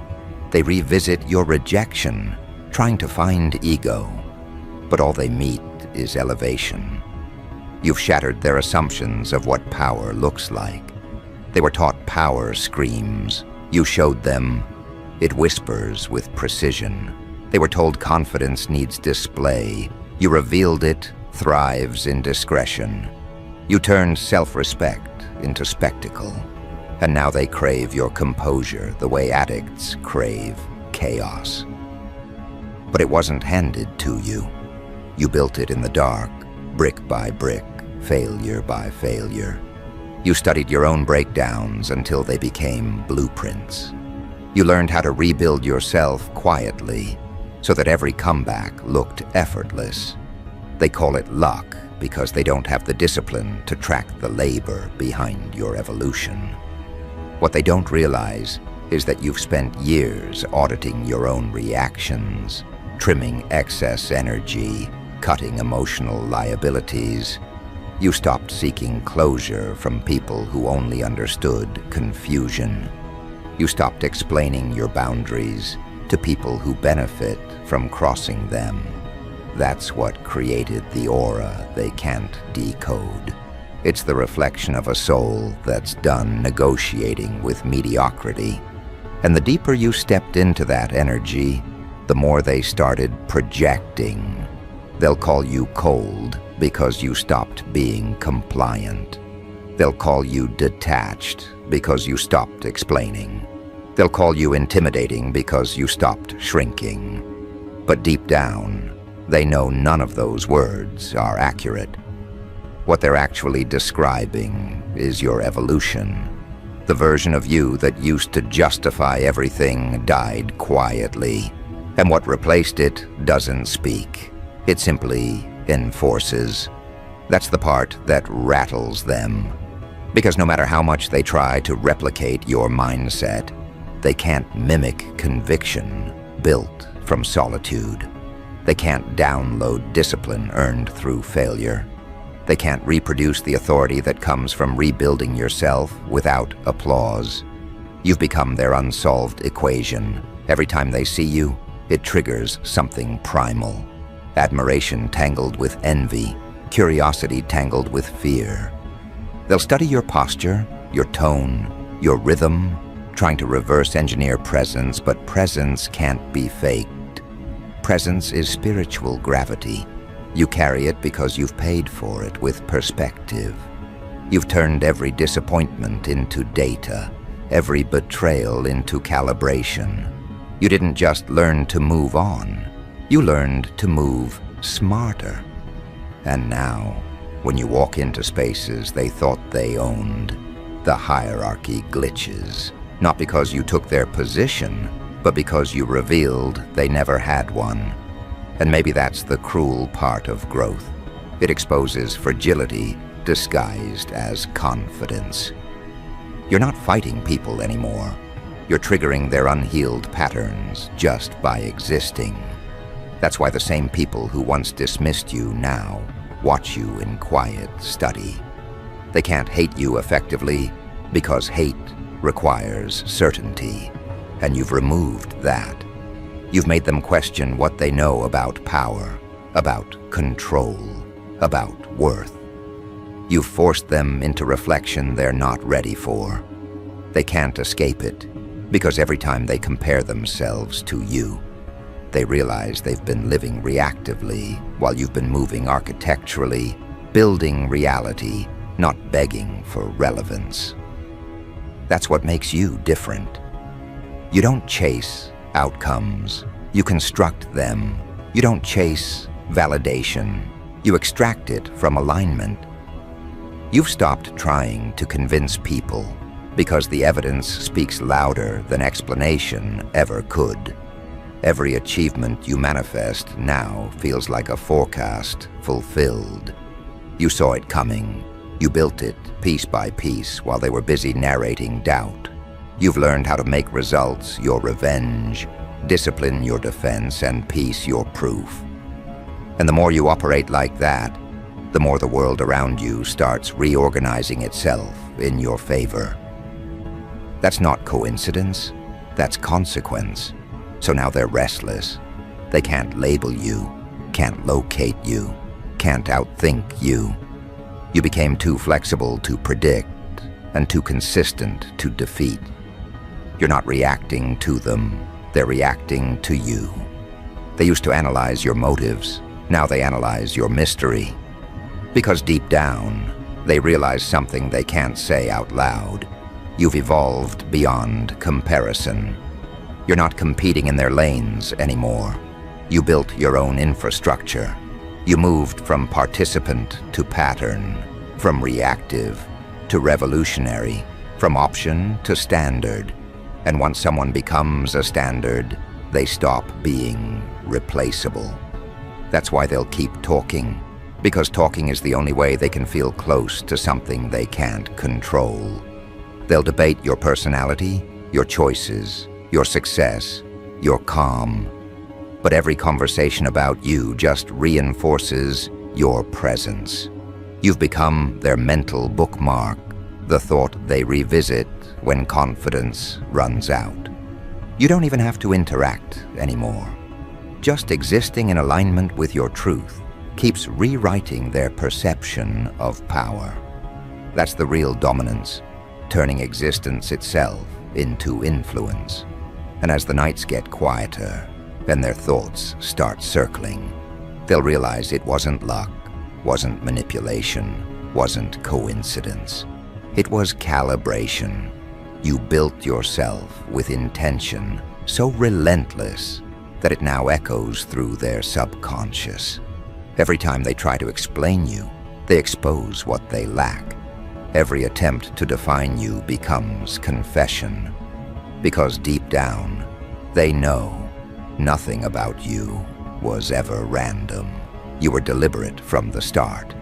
They revisit your rejection, trying to find ego, but all they meet is elevation. You've shattered their assumptions of what power looks like. They were taught power screams. You showed them it whispers with precision. They were told confidence needs display. You revealed it thrives in discretion. You turned self-respect into spectacle. And now they crave your composure the way addicts crave chaos. But it wasn't handed to you. You built it in the dark, brick by brick, failure by failure. You studied your own breakdowns until they became blueprints. You learned how to rebuild yourself quietly so that every comeback looked effortless. They call it luck because they don't have the discipline to track the labor behind your evolution. What they don't realize is that you've spent years auditing your own reactions, trimming excess energy, cutting emotional liabilities. You stopped seeking closure from people who only understood confusion. You stopped explaining your boundaries to people who benefit from crossing them. That's what created the aura they can't decode. It's the reflection of a soul that's done negotiating with mediocrity. And the deeper you stepped into that energy, the more they started projecting. They'll call you cold because you stopped being compliant. They'll call you detached because you stopped explaining. They'll call you intimidating because you stopped shrinking. But deep down, they know none of those words are accurate. What they're actually describing is your evolution. The version of you that used to justify everything died quietly, and what replaced it doesn't speak. It simply enforces. That's the part that rattles them. Because no matter how much they try to replicate your mindset, they can't mimic conviction built from solitude. They can't download discipline earned through failure. They can't reproduce the authority that comes from rebuilding yourself without applause. You've become their unsolved equation. Every time they see you, it triggers something primal. Admiration tangled with envy, curiosity tangled with fear. They'll study your posture, your tone, your rhythm, trying to reverse engineer presence, but presence can't be faked. Presence is spiritual gravity. You carry it because you've paid for it with perspective. You've turned every disappointment into data, every betrayal into calibration. You didn't just learn to move on, you learned to move smarter. And now, when you walk into spaces they thought they owned, the hierarchy glitches. Not because you took their position, but because you revealed they never had one. And maybe that's the cruel part of growth. It exposes fragility disguised as confidence. You're not fighting people anymore. You're triggering their unhealed patterns just by existing. That's why the same people who once dismissed you now watch you in quiet study. They can't hate you effectively because hate requires certainty, and you've removed that. You've made them question what they know about power, about control, about worth. You've forced them into reflection they're not ready for. They can't escape it, because every time they compare themselves to you, they realize they've been living reactively while you've been moving architecturally, building reality, not begging for relevance. That's what makes you different. You don't chase outcomes, you construct them. You don't chase validation, you extract it from alignment. You've stopped trying to convince people because the evidence speaks louder than explanation ever could. Every achievement you manifest now feels like a forecast fulfilled. You saw it coming. You built it piece by piece while they were busy narrating doubt. You've learned how to make results your revenge, discipline your defense, and peace your proof. And the more you operate like that, the more the world around you starts reorganizing itself in your favor. That's not coincidence, that's consequence. So now they're restless. They can't label you, can't locate you, can't outthink you. You became too flexible to predict and too consistent to defeat. You're not reacting to them, they're reacting to you. They used to analyze your motives, now they analyze your mystery. Because deep down, they realize something they can't say out loud. You've evolved beyond comparison. You're not competing in their lanes anymore. You built your own infrastructure. You moved from participant to pattern, from reactive to revolutionary, from option to standard. And once someone becomes a standard, they stop being replaceable. That's why they'll keep talking, because talking is the only way they can feel close to something they can't control. They'll debate your personality, your choices, your success, your calm. But every conversation about you just reinforces your presence. You've become their mental bookmark, the thought they revisit when confidence runs out. You don't even have to interact anymore. Just existing in alignment with your truth keeps rewriting their perception of power. That's the real dominance, turning existence itself into influence. And as the nights get quieter and their thoughts start circling, they'll realize it wasn't luck, wasn't manipulation, wasn't coincidence. It was calibration. You built yourself with intention so relentless that it now echoes through their subconscious. Every time they try to explain you, they expose what they lack. Every attempt to define you becomes confession, because deep down, they know nothing about you was ever random. You were deliberate from the start.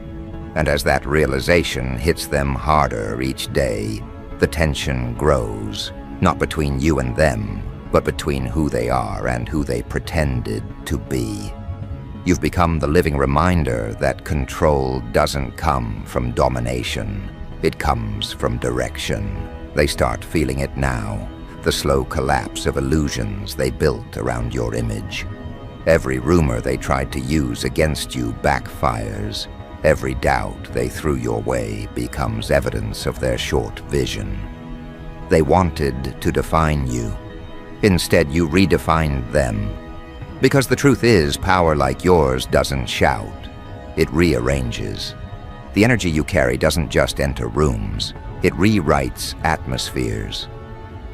And as that realization hits them harder each day, the tension grows, not between you and them, but between who they are and who they pretended to be. You've become the living reminder that control doesn't come from domination. It comes from direction. They start feeling it now, the slow collapse of illusions they built around your image. Every rumor they tried to use against you backfires. Every doubt they threw your way becomes evidence of their short vision. They wanted to define you. Instead, you redefined them. Because the truth is, power like yours doesn't shout. It rearranges. The energy you carry doesn't just enter rooms. It rewrites atmospheres.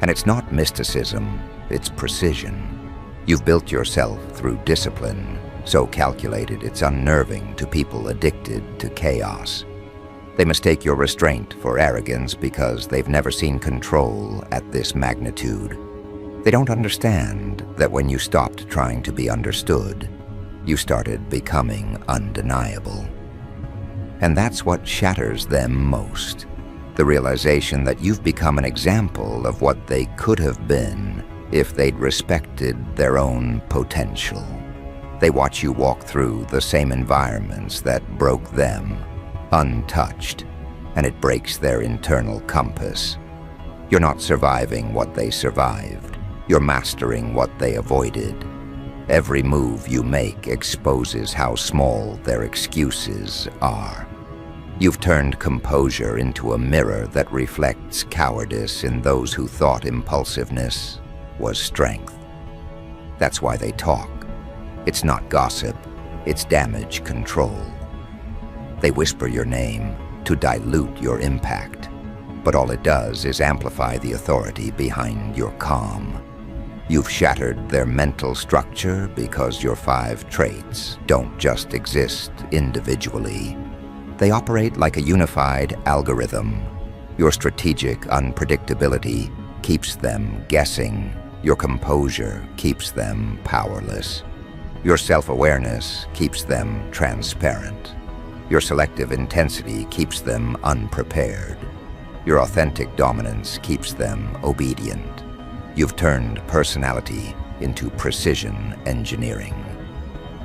And it's not mysticism, it's precision. You've built yourself through discipline, so calculated it's unnerving to people addicted to chaos. They mistake your restraint for arrogance because they've never seen control at this magnitude. They don't understand that when you stopped trying to be understood, you started becoming undeniable. And that's what shatters them most, the realization that you've become an example of what they could have been if they'd respected their own potential. They watch you walk through the same environments that broke them, untouched, and it breaks their internal compass. You're not surviving what they survived. You're mastering what they avoided. Every move you make exposes how small their excuses are. You've turned composure into a mirror that reflects cowardice in those who thought impulsiveness was strength. That's why they talk. It's not gossip, it's damage control. They whisper your name to dilute your impact, but all it does is amplify the authority behind your calm. You've shattered their mental structure because your 5 traits don't just exist individually. They operate like a unified algorithm. Your strategic unpredictability keeps them guessing. Your composure keeps them powerless. Your self-awareness keeps them transparent. Your selective intensity keeps them unprepared. Your authentic dominance keeps them obedient. You've turned personality into precision engineering.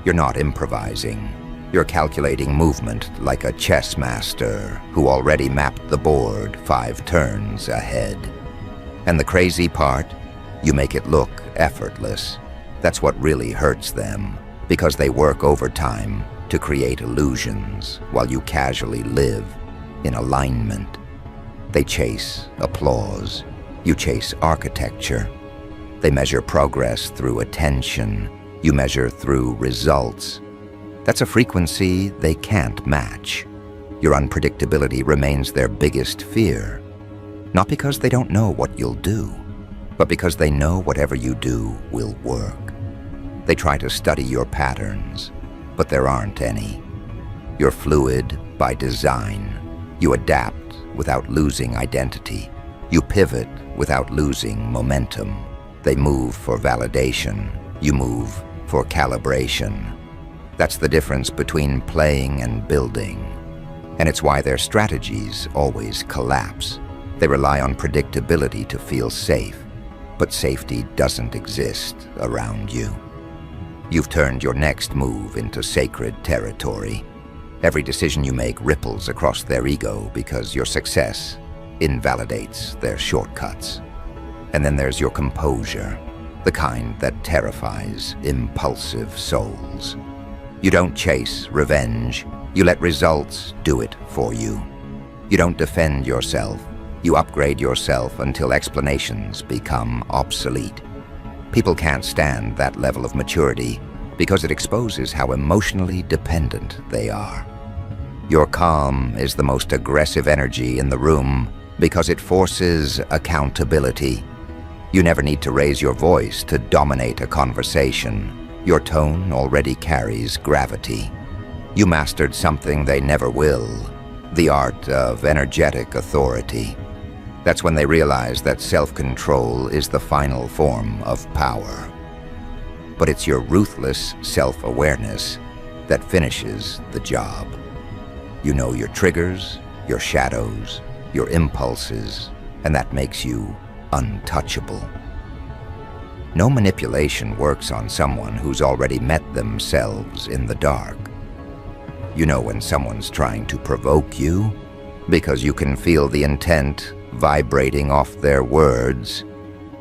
You're not improvising. You're calculating movement like a chess master who already mapped the board 5 turns ahead. And the crazy part? You make it look effortless. That's what really hurts them, because they work overtime to create illusions while you casually live in alignment. They chase applause. You chase architecture. They measure progress through attention. You measure through results. That's a frequency they can't match. Your unpredictability remains their biggest fear, not because they don't know what you'll do, but because they know whatever you do will work. They try to study your patterns, but there aren't any. You're fluid by design. You adapt without losing identity. You pivot without losing momentum. They move for validation. You move for calibration. That's the difference between playing and building. And it's why their strategies always collapse. They rely on predictability to feel safe, but safety doesn't exist around you. You've turned your next move into sacred territory. Every decision you make ripples across their ego because your success invalidates their shortcuts. And then there's your composure, the kind that terrifies impulsive souls. You don't chase revenge. You let results do it for you. You don't defend yourself. You upgrade yourself until explanations become obsolete. People can't stand that level of maturity because it exposes how emotionally dependent they are. Your calm is the most aggressive energy in the room because it forces accountability. You never need to raise your voice to dominate a conversation. Your tone already carries gravity. You mastered something they never will, the art of energetic authority. That's when they realize that self-control is the final form of power. But it's your ruthless self-awareness that finishes the job. You know your triggers, your shadows, your impulses, and that makes you untouchable. No manipulation works on someone who's already met themselves in the dark. You know when someone's trying to provoke you because you can feel the intent vibrating off their words.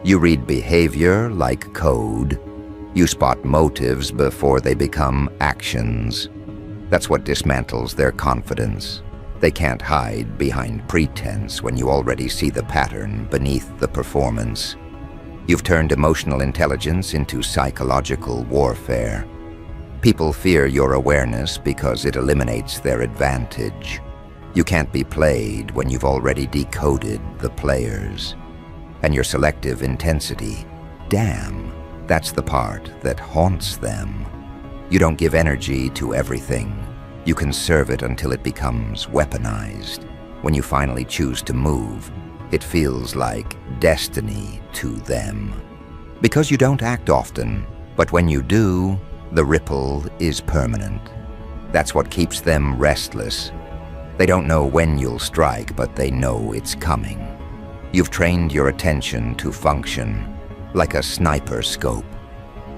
You read behavior like code. You spot motives before they become actions. That's what dismantles their confidence. They can't hide behind pretense when you already see the pattern beneath the performance. You've turned emotional intelligence into psychological warfare. People fear your awareness because it eliminates their advantage. You can't be played when you've already decoded the players. And your selective intensity, damn, that's the part that haunts them. You don't give energy to everything. You conserve it until it becomes weaponized. When you finally choose to move, it feels like destiny to them. Because you don't act often, but when you do, the ripple is permanent. That's what keeps them restless. They don't know when you'll strike, but they know it's coming. You've trained your attention to function like a sniper scope.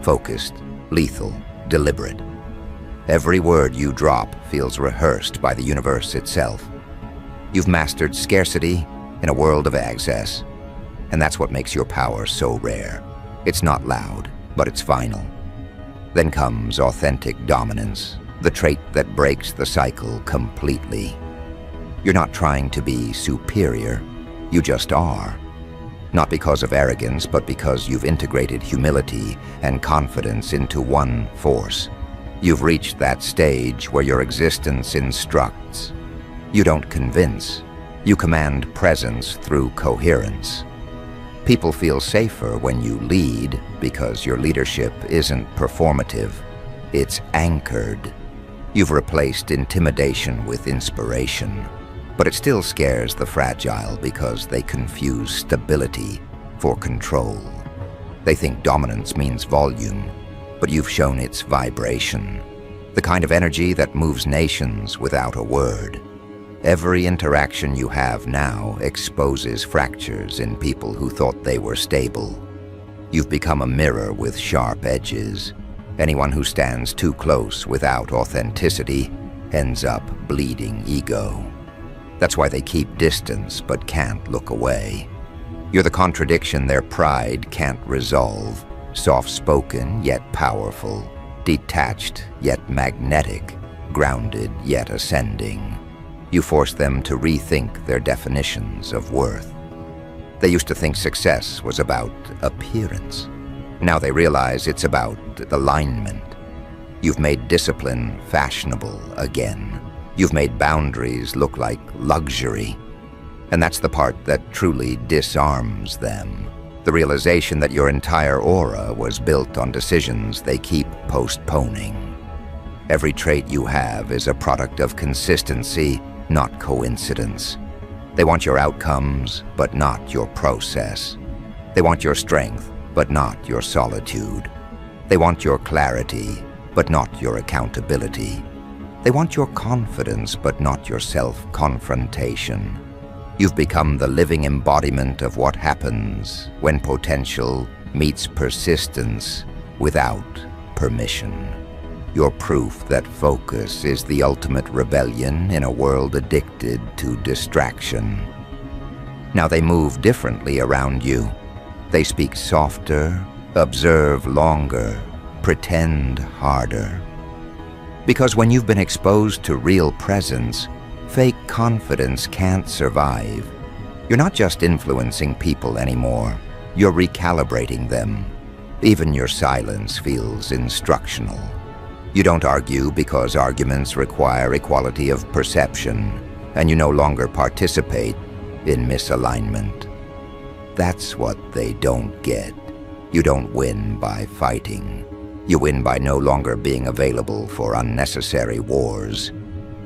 Focused, lethal, deliberate. Every word you drop feels rehearsed by the universe itself. You've mastered scarcity in a world of excess, and that's what makes your power so rare. It's not loud, but it's final. Then comes authentic dominance, the trait that breaks the cycle completely. You're not trying to be superior, you just are. Not because of arrogance, but because you've integrated humility and confidence into one force. You've reached that stage where your existence instructs. You don't convince. You command presence through coherence. People feel safer when you lead because your leadership isn't performative. It's anchored. You've replaced intimidation with inspiration. But it still scares the fragile because they confuse stability for control. They think dominance means volume, but you've shown its vibration, the kind of energy that moves nations without a word. Every interaction you have now exposes fractures in people who thought they were stable. You've become a mirror with sharp edges. Anyone who stands too close without authenticity ends up bleeding ego. That's why they keep distance but can't look away. You're the contradiction their pride can't resolve. Soft-spoken yet powerful, detached yet magnetic, grounded yet ascending. You force them to rethink their definitions of worth. They used to think success was about appearance. Now they realize it's about alignment. You've made discipline fashionable again. You've made boundaries look like luxury. And that's the part that truly disarms them. The realization that your entire aura was built on decisions they keep postponing. Every trait you have is a product of consistency, not coincidence. They want your outcomes, but not your process. They want your strength, but not your solitude. They want your clarity, but not your accountability. They want your confidence, but not your self-confrontation. You've become the living embodiment of what happens when potential meets persistence without permission. You're proof that focus is the ultimate rebellion in a world addicted to distraction. Now they move differently around you. They speak softer, observe longer, pretend harder. Because when you've been exposed to real presence, fake confidence can't survive. You're not just influencing people anymore, you're recalibrating them. Even your silence feels instructional. You don't argue because arguments require equality of perception, and you no longer participate in misalignment. That's what they don't get. You don't win by fighting. You win by no longer being available for unnecessary wars.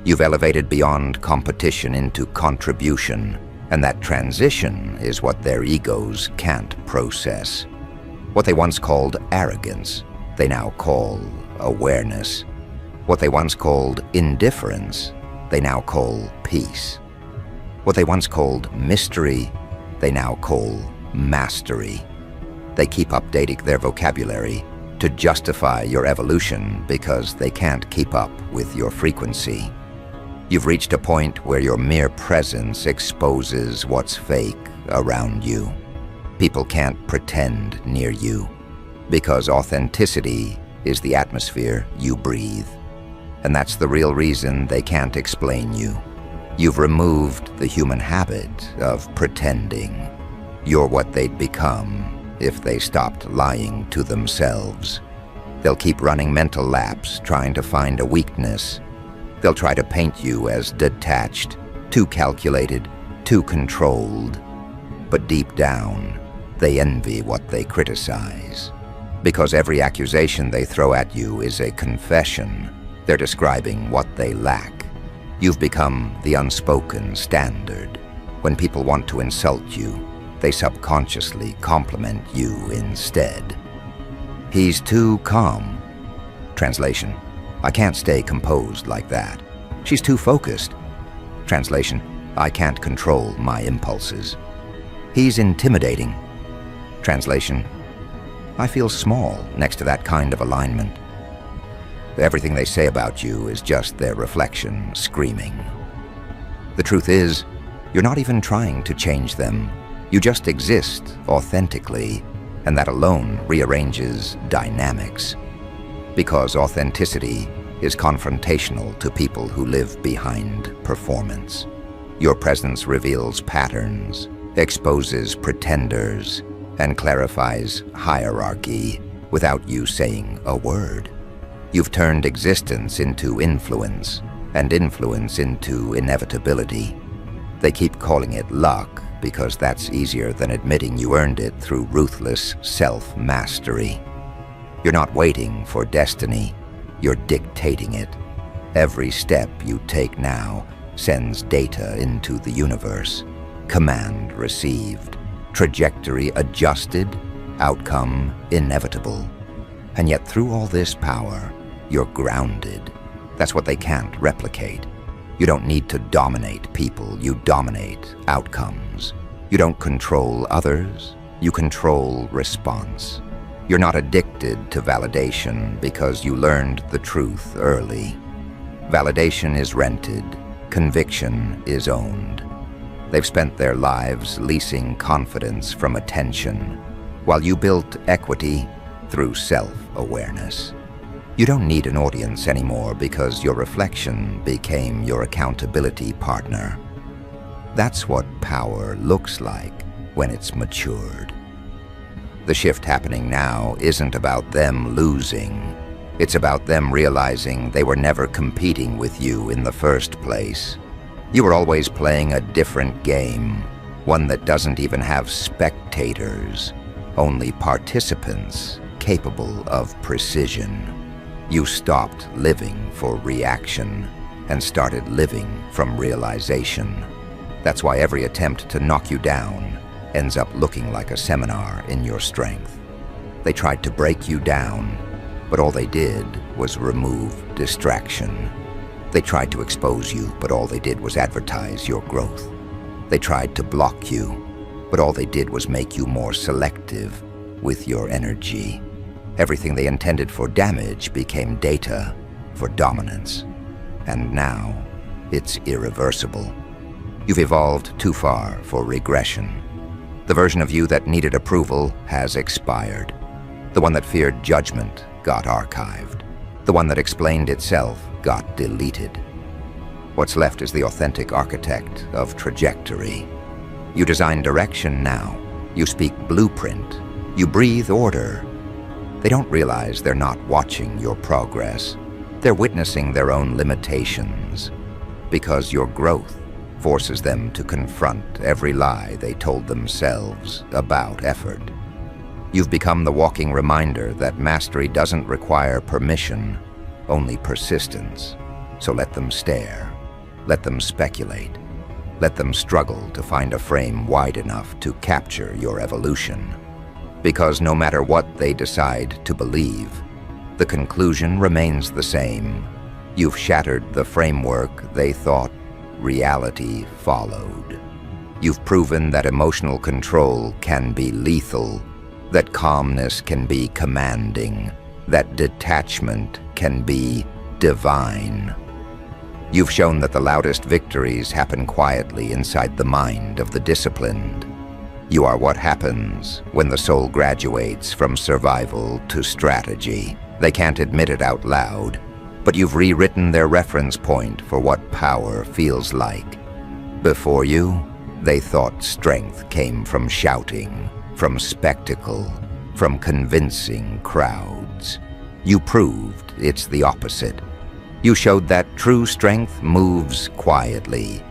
You've elevated beyond competition into contribution, and that transition is what their egos can't process. What they once called arrogance, they now call awareness. What they once called indifference, they now call peace. What they once called mystery, they now call mastery. They keep updating their vocabulary to justify your evolution because they can't keep up with your frequency. You've reached a point where your mere presence exposes what's fake around you. People can't pretend near you because authenticity is the atmosphere you breathe. And that's the real reason they can't explain you. You've removed the human habit of pretending. You're what they'd become if they stopped lying to themselves. They'll keep running mental laps trying to find a weakness. They'll try to paint you as detached, too calculated, too controlled. But deep down, they envy what they criticize. Because every accusation they throw at you is a confession. They're describing what they lack. You've become the unspoken standard. When people want to insult you, they subconsciously compliment you instead. He's too calm. Translation: I can't stay composed like that. She's too focused. Translation: I can't control my impulses. He's intimidating. Translation: I feel small next to that kind of alignment. Everything they say about you is just their reflection screaming. The truth is, you're not even trying to change them. You just exist authentically, and that alone rearranges dynamics. Because authenticity is confrontational to people who live behind performance. Your presence reveals patterns, exposes pretenders, and clarifies hierarchy without you saying a word. You've turned existence into influence, and influence into inevitability. They keep calling it luck because that's easier than admitting you earned it through ruthless self-mastery. You're not waiting for destiny, you're dictating it. Every step you take now sends data into the universe. Command received, trajectory adjusted, outcome inevitable. And yet through all this power, you're grounded. That's what they can't replicate. You don't need to dominate people, you dominate outcomes. You don't control others, you control response. You're not addicted to validation because you learned the truth early. Validation is rented, conviction is owned. They've spent their lives leasing confidence from attention, while you built equity through self-awareness. You don't need an audience anymore because your reflection became your accountability partner. That's what power looks like when it's matured. The shift happening now isn't about them losing. It's about them realizing they were never competing with you in the first place. You were always playing a different game, one that doesn't even have spectators, only participants capable of precision. You stopped living for reaction and started living from realization. That's why every attempt to knock you down ends up looking like a seminar in your strength. They tried to break you down, but all they did was remove distraction. They tried to expose you, but all they did was advertise your growth. They tried to block you, but all they did was make you more selective with your energy. Everything they intended for damage became data for dominance. And now, it's irreversible. You've evolved too far for regression. The version of you that needed approval has expired. The one that feared judgment got archived. The one that explained itself got deleted. What's left is the authentic architect of trajectory. You design direction now. You speak blueprint. You breathe order. They don't realize they're not watching your progress. They're witnessing their own limitations, because your growth forces them to confront every lie they told themselves about effort. You've become the walking reminder that mastery doesn't require permission, only persistence. So let them stare, let them speculate, let them struggle to find a frame wide enough to capture your evolution. Because no matter what they decide to believe, the conclusion remains the same. You've shattered the framework they thought reality followed. You've proven that emotional control can be lethal, that calmness can be commanding, that detachment can be divine. You've shown that the loudest victories happen quietly inside the mind of the disciplined. You are what happens when the soul graduates from survival to strategy. They can't admit it out loud, but you've rewritten their reference point for what power feels like. Before you, they thought strength came from shouting, from spectacle, from convincing crowds. You proved it's the opposite. You showed that true strength moves quietly,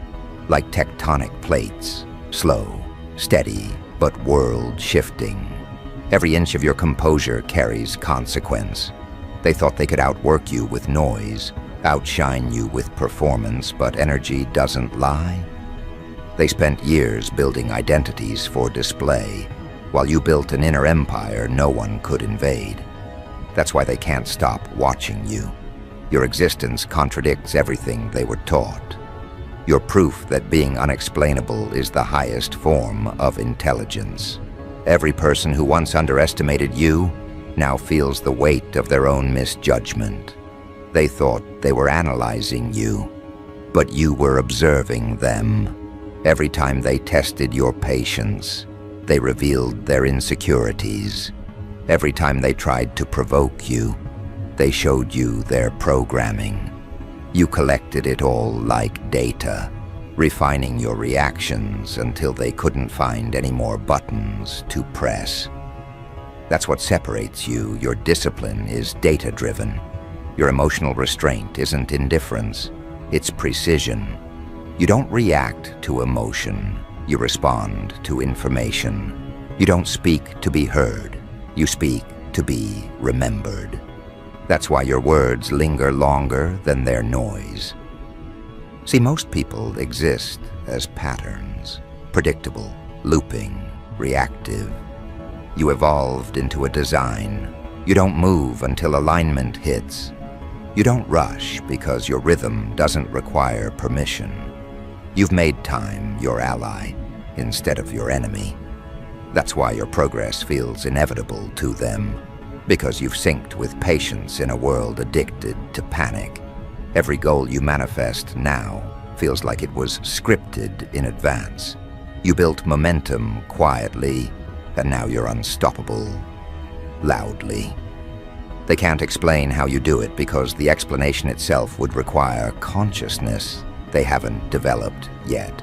like tectonic plates, slow, steady, but world-shifting. Every inch of your composure carries consequence. They thought they could outwork you with noise, outshine you with performance, but energy doesn't lie. They spent years building identities for display, while you built an inner empire no one could invade. That's why they can't stop watching you. Your existence contradicts everything they were taught. You're proof that being unexplainable is the highest form of intelligence. Every person who once underestimated you now feels the weight of their own misjudgment. They thought they were analyzing you, but you were observing them. Every time they tested your patience, they revealed their insecurities. Every time they tried to provoke you, they showed you their programming. You collected it all like data, refining your reactions until they couldn't find any more buttons to press. That's what separates you. Your discipline is data-driven. Your emotional restraint isn't indifference, it's precision. You don't react to emotion, you respond to information. You don't speak to be heard, you speak to be remembered. That's why your words linger longer than their noise. See, most people exist as patterns, predictable, looping, reactive. You evolved into a design. You don't move until alignment hits. You don't rush because your rhythm doesn't require permission. You've made time your ally instead of your enemy. That's why your progress feels inevitable to them, because you've synced with patience in a world addicted to panic. Every goal you manifest now feels like it was scripted in advance. You built momentum quietly, and now you're unstoppable loudly. They can't explain how you do it because the explanation itself would require consciousness they haven't developed yet.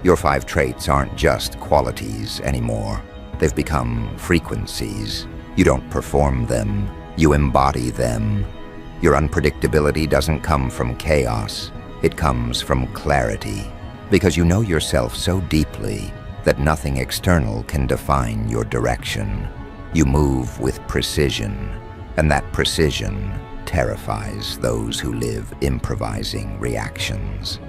Your 5 traits aren't just qualities anymore. They've become frequencies. You don't perform them, you embody them. Your unpredictability doesn't come from chaos, it comes from clarity, because you know yourself so deeply that nothing external can define your direction. You move with precision, and that precision terrifies those who live improvising reactions.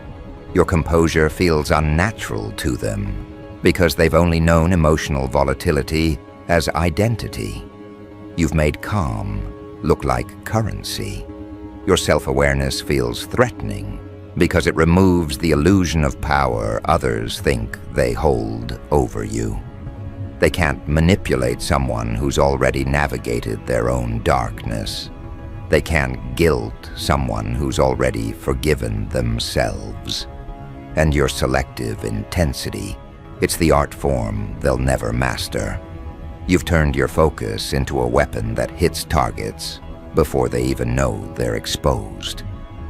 Your composure feels unnatural to them because they've only known emotional volatility as identity. You've made calm look like currency. Your self-awareness feels threatening because it removes the illusion of power others think they hold over you. They can't manipulate someone who's already navigated their own darkness. They can't guilt someone who's already forgiven themselves. And your selective intensity, it's the art form they'll never master. You've turned your focus into a weapon that hits targets before they even know they're exposed.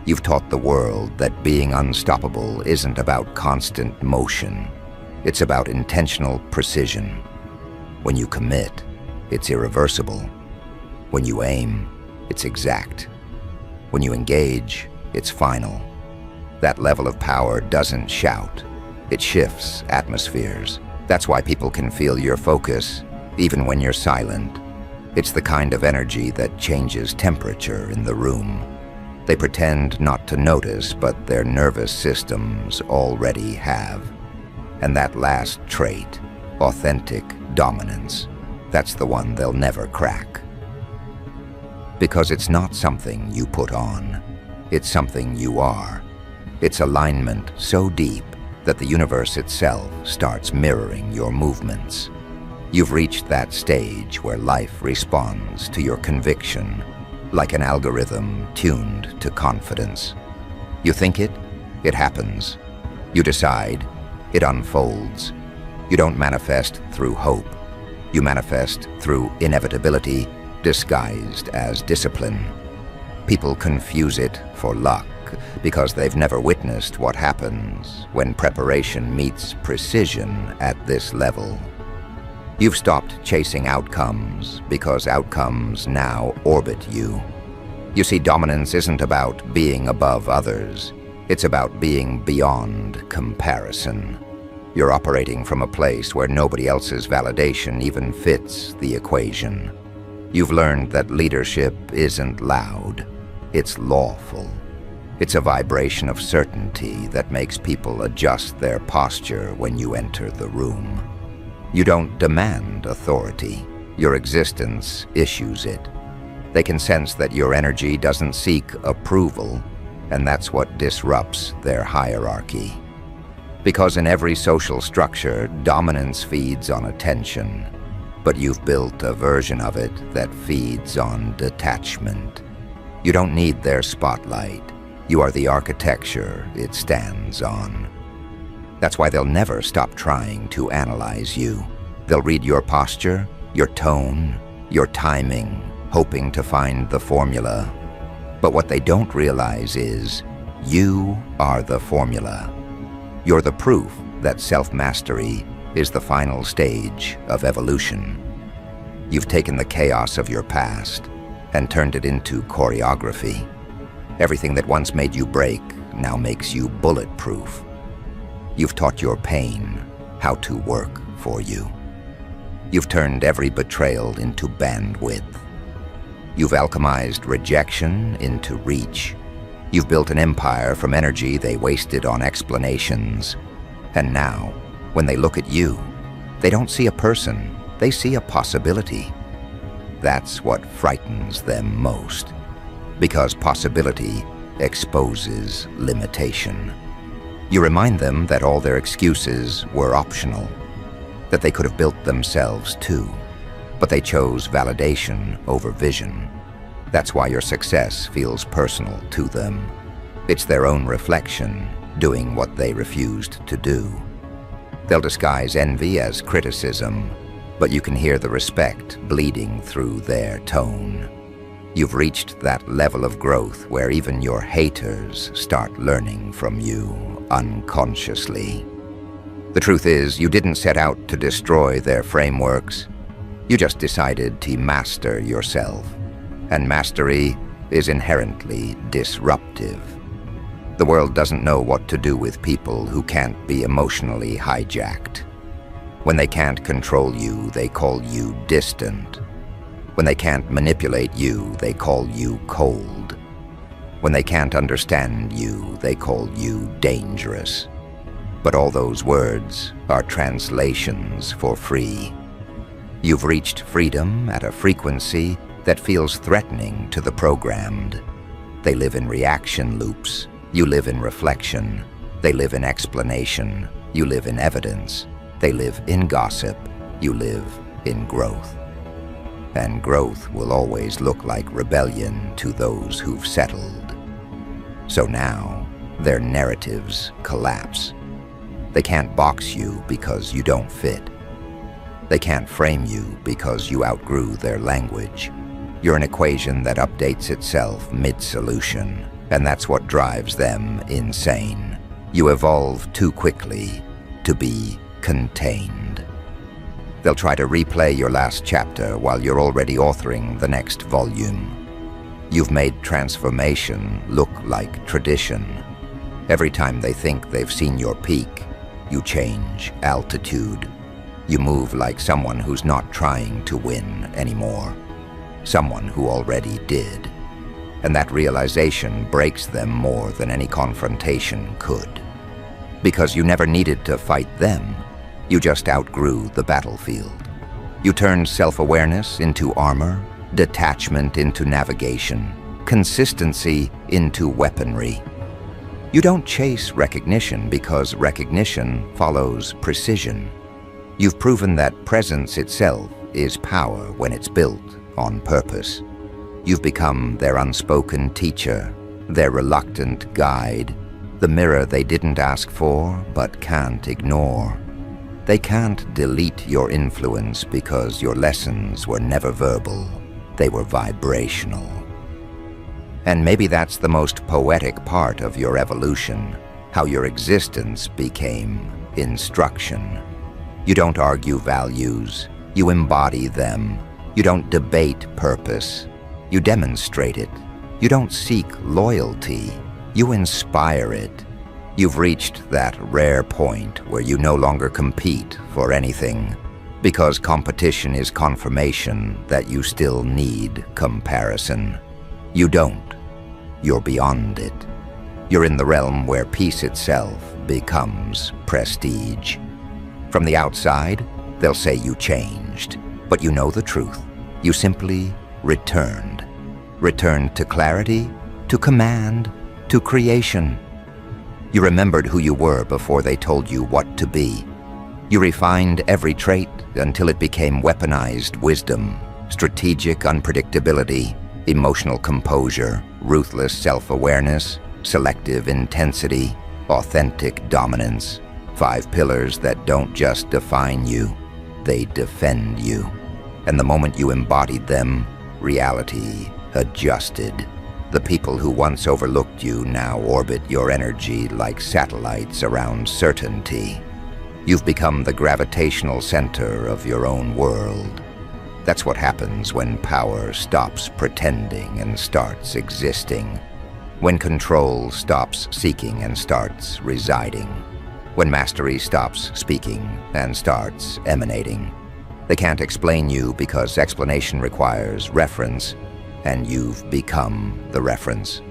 You've taught the world that being unstoppable isn't about constant motion. It's about intentional precision. When you commit, it's irreversible. When you aim, it's exact. When you engage, it's final. That level of power doesn't shout. It shifts atmospheres. That's why people can feel your focus, even when you're silent. It's the kind of energy that changes temperature in the room. They pretend not to notice, but their nervous systems already have. And that last trait, authentic dominance, that's the one they'll never crack. Because it's not something you put on, it's something you are. It's alignment so deep that the universe itself starts mirroring your movements. You've reached that stage where life responds to your conviction, like an algorithm tuned to confidence. You think it happens. You decide, it unfolds. You don't manifest through hope. You manifest through inevitability disguised as discipline. People confuse it for luck because they've never witnessed what happens when preparation meets precision at this level. You've stopped chasing outcomes because outcomes now orbit you. You see, dominance isn't about being above others. It's about being beyond comparison. You're operating from a place where nobody else's validation even fits the equation. You've learned that leadership isn't loud, it's lawful. It's a vibration of certainty that makes people adjust their posture when you enter the room. You don't demand authority, your existence issues it. They can sense that your energy doesn't seek approval, and that's what disrupts their hierarchy. Because in every social structure, dominance feeds on attention, but you've built a version of it that feeds on detachment. You don't need their spotlight. You are the architecture it stands on. That's why they'll never stop trying to analyze you. They'll read your posture, your tone, your timing, hoping to find the formula. But what they don't realize is, you are the formula. You're the proof that self-mastery is the final stage of evolution. You've taken the chaos of your past and turned it into choreography. Everything that once made you break now makes you bulletproof. You've taught your pain how to work for you. You've turned every betrayal into bandwidth. You've alchemized rejection into reach. You've built an empire from energy they wasted on explanations. And now, when they look at you, they don't see a person, they see a possibility. That's what frightens them most, because possibility exposes limitation. You remind them that all their excuses were optional, that they could have built themselves too, but they chose validation over vision. That's why your success feels personal to them. It's their own reflection doing what they refused to do. They'll disguise envy as criticism, but you can hear the respect bleeding through their tone. You've reached that level of growth where even your haters start learning from you unconsciously. The truth is, you didn't set out to destroy their frameworks. You just decided to master yourself. And mastery is inherently disruptive. The world doesn't know what to do with people who can't be emotionally hijacked. When they can't control you, they call you distant. When they can't manipulate you, they call you cold. When they can't understand you, they call you dangerous. But all those words are translations for free. You've reached freedom at a frequency that feels threatening to the programmed. They live in reaction loops. You live in reflection. They live in explanation. You live in evidence. They live in gossip. You live in growth. And growth will always look like rebellion to those who've settled. So now, their narratives collapse. They can't box you because you don't fit. They can't frame you because you outgrew their language. You're an equation that updates itself mid-solution, and that's what drives them insane. You evolve too quickly to be contained. They'll try to replay your last chapter while you're already authoring the next volume. You've made transformation look like tradition. Every time they think they've seen your peak, you change altitude. You move like someone who's not trying to win anymore. Someone who already did. And that realization breaks them more than any confrontation could. Because you never needed to fight them. You just outgrew the battlefield. You turned self-awareness into armor, detachment into navigation, consistency into weaponry. You don't chase recognition because recognition follows precision. You've proven that presence itself is power when it's built on purpose. You've become their unspoken teacher, their reluctant guide, the mirror they didn't ask for but can't ignore. They can't delete your influence because your lessons were never verbal, they were vibrational. And maybe that's the most poetic part of your evolution, how your existence became instruction. You don't argue values, you embody them. You don't debate purpose, you demonstrate it. You don't seek loyalty, you inspire it. You've reached that rare point where you no longer compete for anything, because competition is confirmation that you still need comparison. You don't. You're beyond it. You're in the realm where peace itself becomes prestige. From the outside, they'll say you changed, but you know the truth. You simply returned. Returned to clarity, to command, to creation. You remembered who you were before they told you what to be. You refined every trait until it became weaponized wisdom, strategic unpredictability, Emotional composure, ruthless self-awareness, selective intensity, authentic dominance. 5 pillars that don't just define you, they defend you. And the moment you embodied them, reality adjusted. The people who once overlooked you now orbit your energy like satellites around certainty. You've become the gravitational center of your own world. That's what happens when power stops pretending and starts existing. When control stops seeking and starts residing. When mastery stops speaking and starts emanating. They can't explain you because explanation requires reference, and you've become the reference.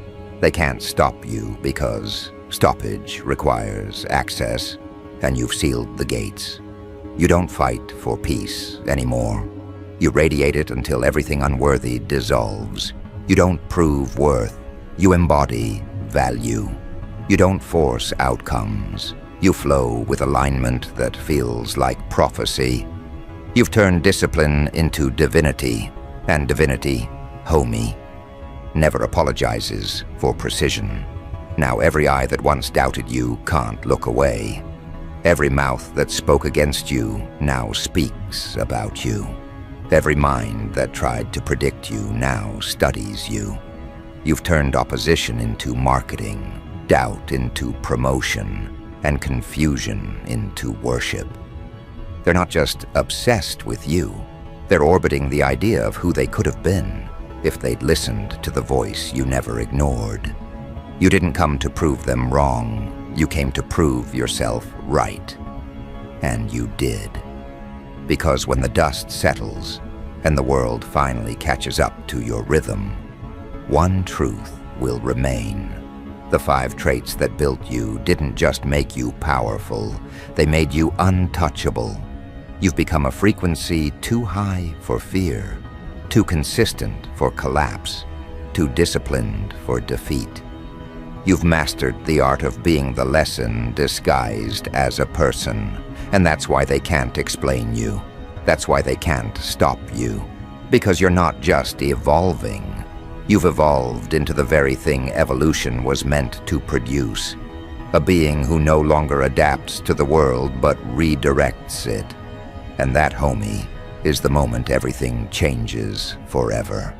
They can't stop you because stoppage requires access, and you've sealed the gates. You don't fight for peace anymore. You radiate it until everything unworthy dissolves. You don't prove worth. You embody value. You don't force outcomes. You flow with alignment that feels like prophecy. You've turned discipline into divinity, and divinity, homie, never apologizes for precision. Now every eye that once doubted you can't look away. Every mouth that spoke against you now speaks about you. Every mind that tried to predict you now studies you. You've turned opposition into marketing, doubt into promotion, and confusion into worship. They're not just obsessed with you, they're orbiting the idea of who they could have been if they'd listened to the voice you never ignored. You didn't come to prove them wrong, you came to prove yourself right. And you did. Because when the dust settles and the world finally catches up to your rhythm, one truth will remain. The 5 traits that built you didn't just make you powerful, they made you untouchable. You've become a frequency too high for fear, too consistent for collapse, too disciplined for defeat. You've mastered the art of being the lesson disguised as a person, and that's why they can't explain you. That's why they can't stop you. Because you're not just evolving. You've evolved into the very thing evolution was meant to produce. A being who no longer adapts to the world but redirects it. And that, homie, is the moment everything changes forever.